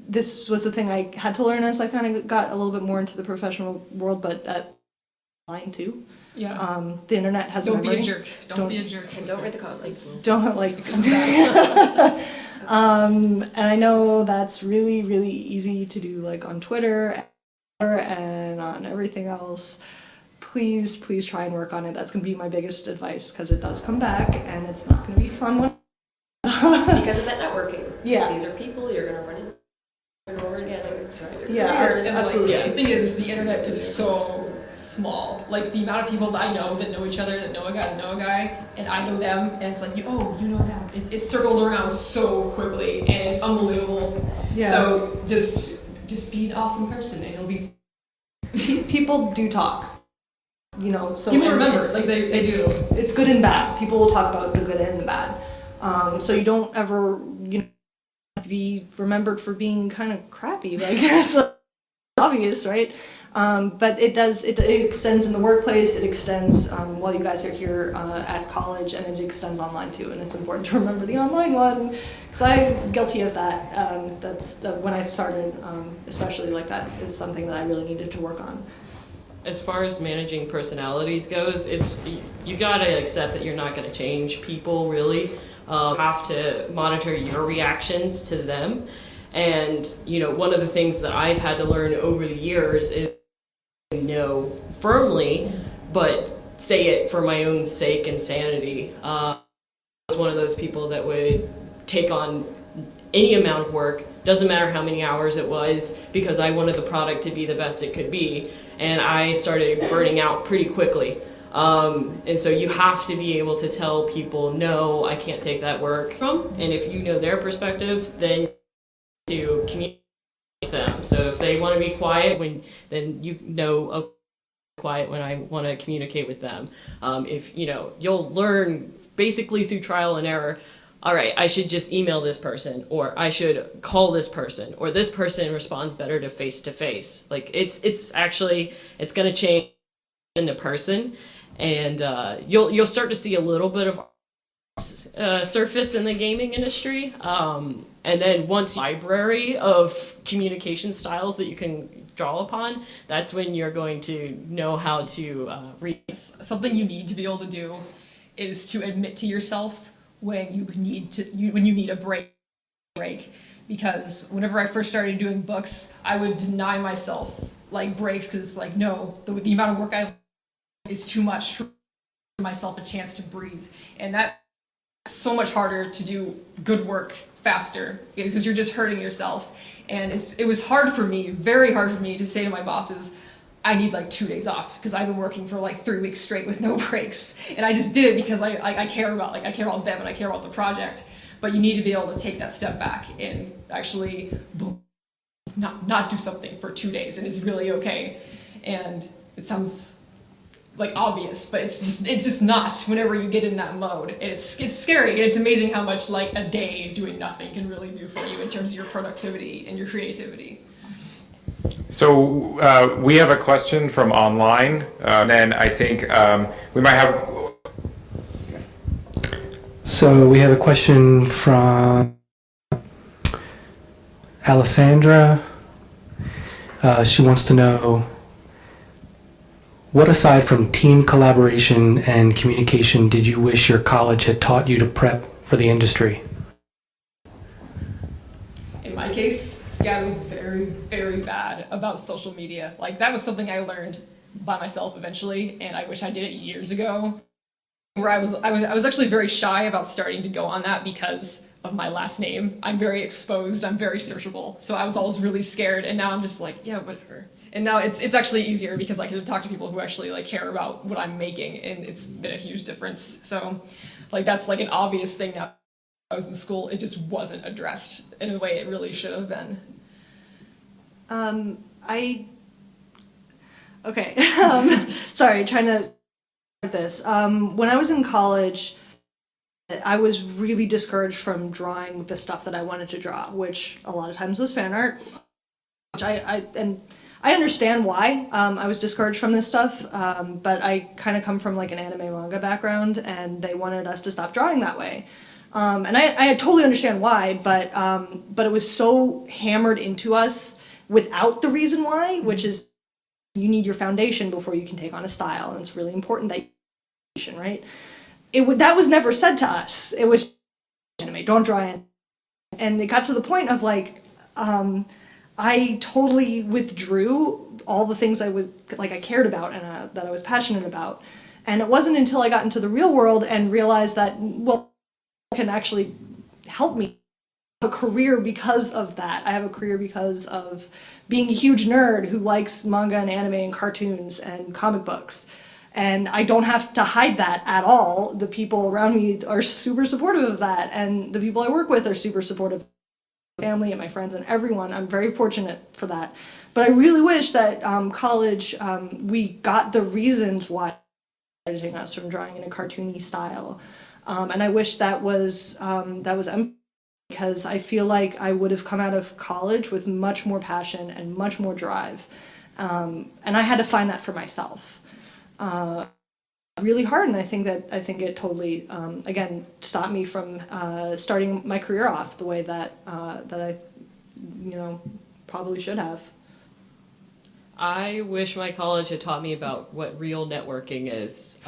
This was the thing I had to learn as I kind of got a little bit more into the professional world, but online too. Yeah. The internet has Don't memory. be a jerk. Don't be a jerk. And don't read the comments. Don't like. It comes back. And I know that's really, really easy to do, like on Twitter and on everything else. Please try and work on it. That's going to be my biggest advice, because it does come back and it's not going to be fun when. Because of that networking. Yeah. These are people you're going to run into over and over again. Yeah, And, absolutely. Like, the thing is, the internet is so small. Like, the amount of people that I know that know each other, that know a guy, and I know them, and it's like, you know them. It circles around so quickly, and it's unbelievable. Yeah. So just be an awesome person, and you'll be. People do talk. So People and remember, it's- like they do. It's good and bad. People will talk about the good and the bad. So you don't ever, be remembered for being kind of crappy. Like, that's obvious, right? But it extends in the workplace. It extends while you guys are here at college, and it extends online too. And it's important to remember the online one, because I'm guilty of that. That's when I started, especially like that is something that I really needed to work on. As far as managing personalities goes, you gotta accept that you're not gonna change people really. You have to monitor your reactions to them. And, one of the things that I've had to learn over the years is no firmly, but say it for my own sake and sanity. I was one of those people that would take on any amount of work, doesn't matter how many hours it was, because I wanted the product to be the best it could be. And I started burning out pretty quickly. And so you have to be able to tell people, no, I can't take that work from. And if you know their perspective, then you communicate with them. So if they want to be quiet, then quiet when I want to communicate with them. If you'll learn basically through trial and error. All right, I should just email this person, or I should call this person, or this person responds better to face. Like it's going to change in the person, and you'll start to see a little bit of surface in the gaming industry, and then once library of communication styles that you can draw upon, that's when you're going to know how to read. Something you need to be able to do is to admit to yourself when you need a break. Because whenever I first started doing books, I would deny myself like breaks, because like, no, the amount of work I is too much for myself a chance to breathe. And that's so much harder to do good work faster, because you're just hurting yourself. And it was hard for me, very hard for me, to say to my bosses, I need like 2 days off, because I've been working for like 3 weeks straight with no breaks. And I just did it because I care about them, and I care about the project. But you need to be able to take that step back and actually not do something for 2 days and it's really okay. And it sounds like obvious, but it's just not whenever you get in that mode. It's scary. It's amazing how much like a day doing nothing can really do for you in terms of your productivity and your creativity. So we have a question from online, and then I think we might have. So we have a question from Alessandra. She wants to know, what aside from team collaboration and communication did you wish your college had taught you to prep for the industry? In my case, SCAD was very, very bad about social media. Like that was something I learned by myself eventually, and I wish I did it years ago. Where I was actually very shy about starting to go on that because of my last name. I'm very exposed, I'm very searchable. So I was always really scared, and now I'm just like, yeah, whatever. And now it's actually easier because I can talk to people who actually like care about what I'm making, and it's been a huge difference. So like that's like an obvious thing now. I was in school, it just wasn't addressed in a way it really should have been. Sorry, trying to this. When I was in college, I was really discouraged from drawing the stuff that I wanted to draw, which a lot of times was fan art. Which I understand why I was discouraged from this stuff, but I kind of come from like an anime manga background, and they wanted us to stop drawing that way. And I totally understand why, but it was so hammered into us without the reason why, which is you need your foundation before you can take on a style, and it's really important that you, right? That was never said to us. It was anime, don't draw anime. And it got to the point of like, I totally withdrew all the things I cared about and that I was passionate about. And it wasn't until I got into the real world and realized that, well, it can actually help me have a career because of that. I have a career because of being a huge nerd who likes manga and anime and cartoons and comic books. And I don't have to hide that at all. The people around me are super supportive of that, and the people I work with are super supportive. Family and my friends and everyone. I'm very fortunate for that. But I really wish that college, we got the reasons why editing us from drawing in a cartoony style. And I wish that was because I feel like I would have come out of college with much more passion and much more drive. And I had to find that for myself. Really hard, and I think it totally again stopped me from starting my career off the way that I probably should have. I wish my college had taught me about what real networking is.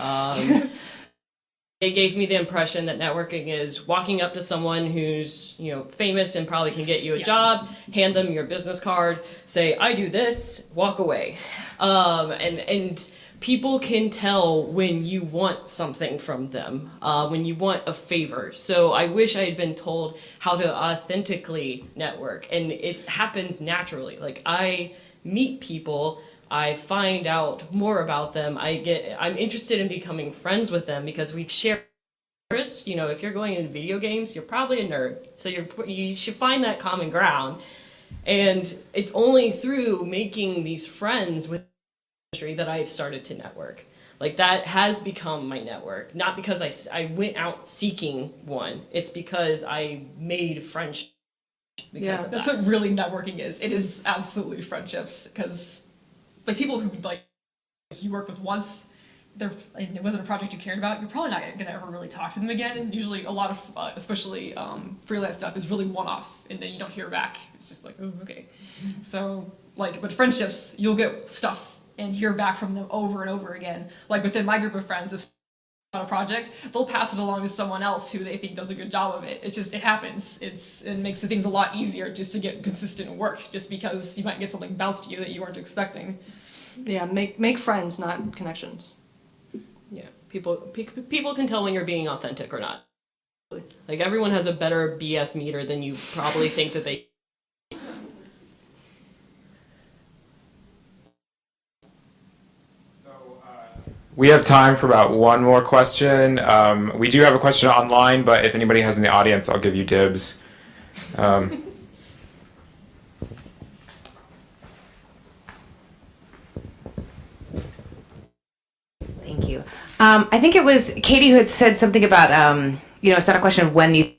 It gave me the impression that networking is walking up to someone who's, famous and probably can get you a job, hand them your business card, say, I do this, walk away. And people can tell when you want something from them, when you want a favor. So I wish I had been told how to authentically network, and it happens naturally. Like I meet people, I find out more about them, I'm interested in becoming friends with them because we share interests. If you're going into video games, you're probably a nerd, so you should find that common ground. And it's only through making these friends with that I've started to network. Like that has become my network, not because I went out seeking one. It's because I made friendships. Yeah, that's what really networking is. It is absolutely friendships, because like people who like you worked with once, and it wasn't a project you cared about, you're probably not gonna ever really talk to them again. And usually a lot of especially freelance stuff is really one-off, and then you don't hear back. It's just like, oh, okay. So like with friendships, you'll get stuff and hear back from them over and over again. Like within my group of friends, if on a project, they'll pass it along to someone else who they think does a good job of it. It happens. It makes things a lot easier just to get consistent work, just because you might get something bounced to you that you weren't expecting. Yeah, make friends, not connections. Yeah, people can tell when you're being authentic or not. Like everyone has a better BS meter than you probably think that they. We have time for about one more question. We do have a question online, but if anybody has in the audience, I'll give you dibs. you. I think it was Katie who had said something about, it's not a question of when these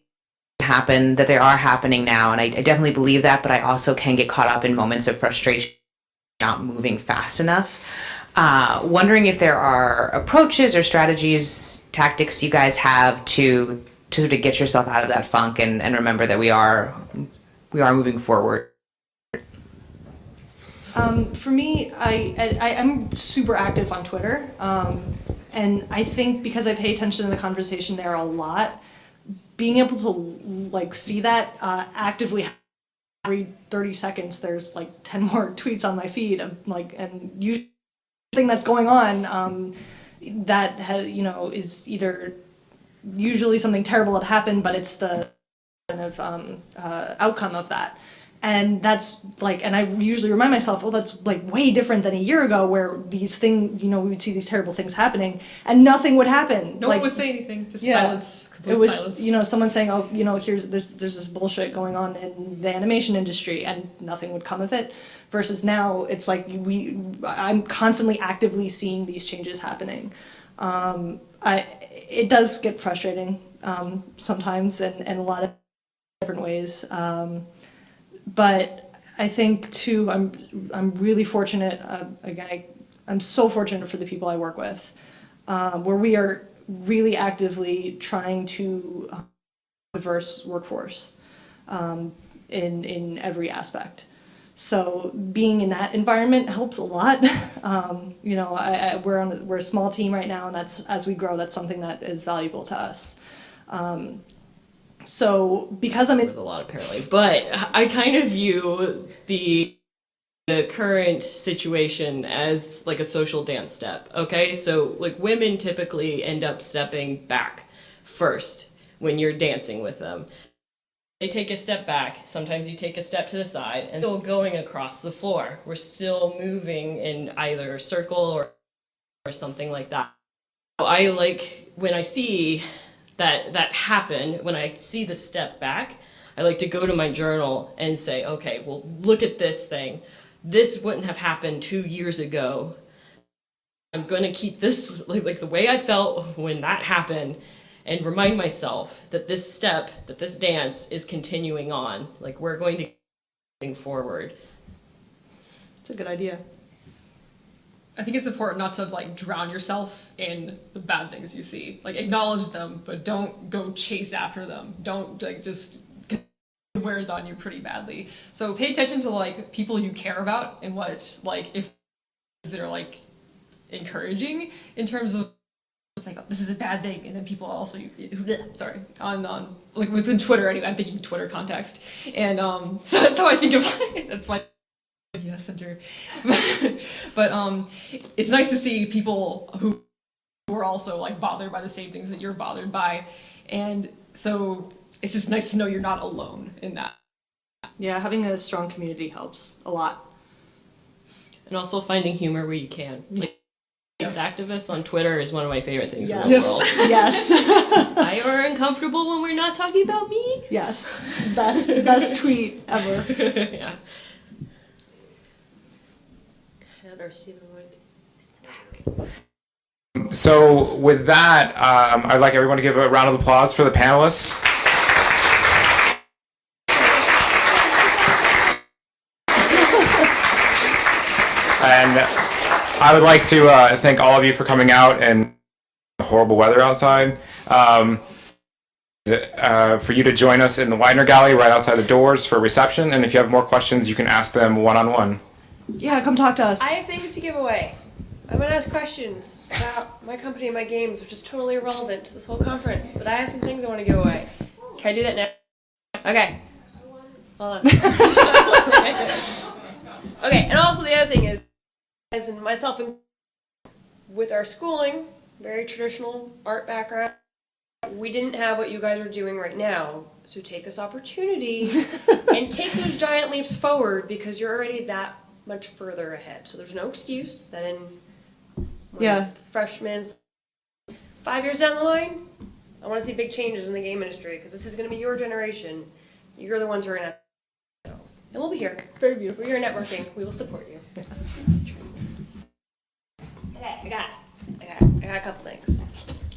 happen, that they are happening now. And I definitely believe that, but I also can get caught up in moments of frustration, not moving fast enough. Wondering if there are approaches or strategies, tactics you guys have to sort of get yourself out of that funk and remember that we are moving forward. For me, I'm super active on Twitter, and I think because I pay attention to the conversation there a lot, being able to like see that actively every 30 seconds, there's like 10 more tweets on my feed of like, and usually thing that's going on that has, is either usually something terrible had happened, but it's the kind of outcome of that. And that's like, and I usually remind myself, well, that's like way different than a year ago where these things, we would see these terrible things happening and nothing would happen. No one would say anything, just silence, complete it was, silence. Someone saying, oh, there's this bullshit going on in the animation industry and nothing would come of it. Versus now, it's like I'm constantly actively seeing these changes happening. It does get frustrating sometimes in a lot of different ways. But I think too, I'm really fortunate. Again, I'm so fortunate for the people I work with, where we are really actively trying to diverse workforce in every aspect. So being in that environment helps a lot. We're a small team right now, and that's, as we grow, that's something that is valuable to us. So because I'm in with a lot apparently, but I kind of view the current situation as like a social dance step. Okay, so like women typically end up stepping back first when you're dancing with them. They take a step back, sometimes you take a step to the side, and still going across the floor. We're still moving in either a circle or something like that. So I like when I see that happen, when I see the step back, I like to go to my journal and say, okay, well, look at this thing. This wouldn't have happened 2 years ago. I'm going to keep this like the way I felt when that happened, and remind myself that this step, that this dance is continuing on. Like, we're going to keep forward. It's a good idea. I think it's important not to like drown yourself in the bad things you see. Like, acknowledge them, but don't go chase after them. Don't like just it wears on you pretty badly. So pay attention to like people you care about and what like if that are like encouraging in terms of it's like, oh, this is a bad thing, and then people also on like within Twitter anyway. I'm thinking Twitter context, and so that's how I think of it. That's my center. But it's nice to see people who are also like bothered by the same things that you're bothered by, and so it's just nice to know you're not alone in that. Yeah, having a strong community helps a lot. And also finding humor where you can. Like, activists on Twitter is one of my favorite things in the Yes. world. Yes. I are uncomfortable when we're not talking about me. Yes. Best tweet ever. Yeah. So with that, I'd like everyone to give a round of applause for the panelists. And I would like to thank all of you for coming out and the horrible weather outside. For you to join us in the Widener Gallery right outside the doors for reception. And if you have more questions, you can ask them one-on-one. Yeah, come talk to us. I have things to give away. I'm gonna ask questions about my company and my games, which is totally irrelevant to this whole conference. But I have some things I want to give away. Can I do that now? Okay. Hold on. Okay, and also the other thing is, as in myself and with our schooling, very traditional art background, we didn't have what you guys are doing right now. So take this opportunity and take those giant leaps forward, because you're already that much further ahead. So there's no excuse that in freshmen, 5 years down the line, I want to see big changes in the game industry, because this is going to be your generation. You're the ones who are going to go. And we'll be here. Very beautiful. We're here networking. We will support you. Okay, I got it. got a couple things.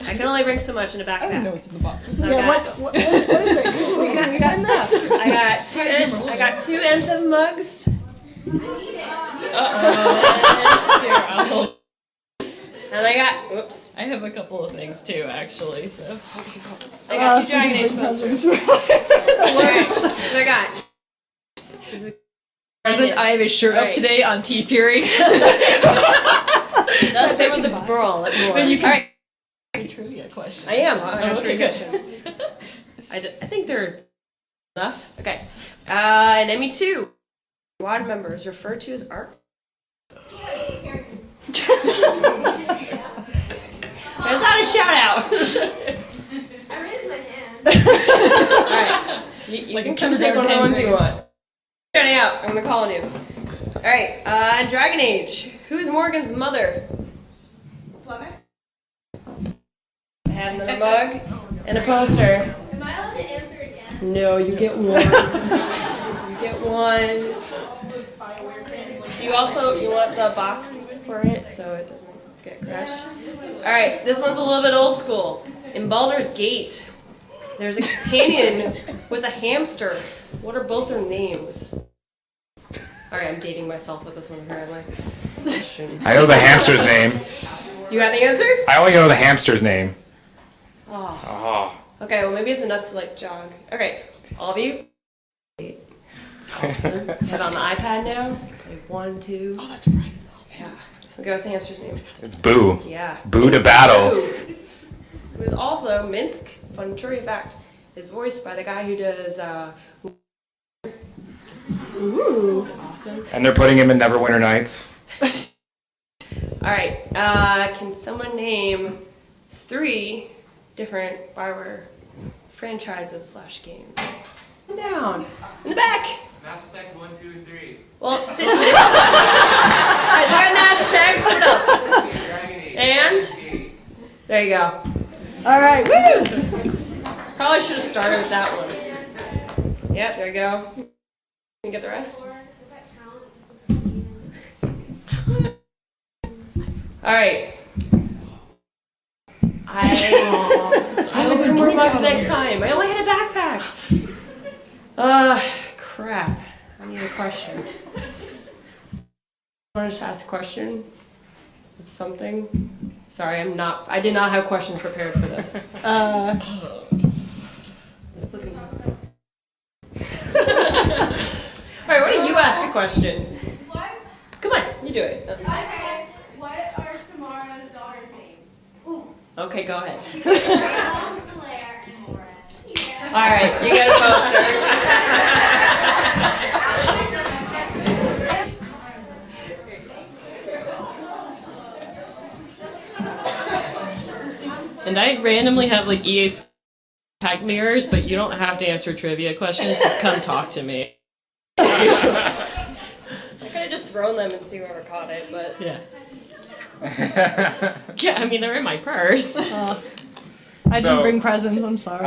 I can only bring so much in a backpack. I don't know what's in the boxes. So Yeah, I got, what is it? we got stuff. I got two N7 mugs. Uh-oh. And I got, whoops. I have a couple of things too, actually. So I got two Dragon Age posters. Alright, so I got. This is Present, I have a shirt up Alright. today on T-Fury. There was a brawl at war. You can- Alright, a trivia question. I am. I got okay, three good. questions. I think they're enough. Okay. And ME2. Squad members referred to as art. That's not a shout out. I raised my hand. Alright. You Like can a come take one of the ones you kindergarten want. Shouting out. I'm gonna call on you. Alright. Dragon Age. Who's Morgan's mother? Plumber? I have another mug and a poster. Am I allowed to answer again? No, you get one. You get one. Do you also want the box for it so it doesn't get crushed? Alright, this one's a little bit old school. In Baldur's Gate, there's a companion with a hamster. What are both their names? Alright, I'm dating myself with this one apparently. Question. I know the hamster's name. You got the answer? I only know the hamster's name. Oh. Oh. Okay, well maybe it's enough to like jog. Okay, all of you. Awesome. Head on the iPad now. Okay, 1, 2. Oh, that's right. Yeah. Okay, what's the hamster's name? It's Boo. Yeah. Boo to Minsk battle. Boo, who is also Minsk. Fun trivia fact is voiced by the guy who does. Ooh, it's awesome. And they're putting him in Neverwinter Nights. All right. Can someone name 3 different Bioware franchises / games? Down in the back. Mass Effect 1, 2, 3. Well, I got Mass Effect. What else? And there you go. All right, woo! Probably should have started with that one. Yep, there you go. Can you get the rest? Does that count? All right. I'll open more mugs next time. I only had a backpack. Crap. I need a question. I want to just ask a question. It's something. Sorry, I did not have questions prepared for this. It's looking. All right, why don't you ask a question? What? Come on, you do it. What are Samara's daughters' names? Ooh. Okay, go ahead. Rachel, Blair, and Lauren. Yeah. All right, you get a poster. And I randomly have like EA tag mirrors, but you don't have to answer trivia questions. Just come talk to me. I could have just thrown them and see whoever caught it, but Yeah. Yeah, I mean they're in my purse. I didn't So, bring presents, I'm sorry.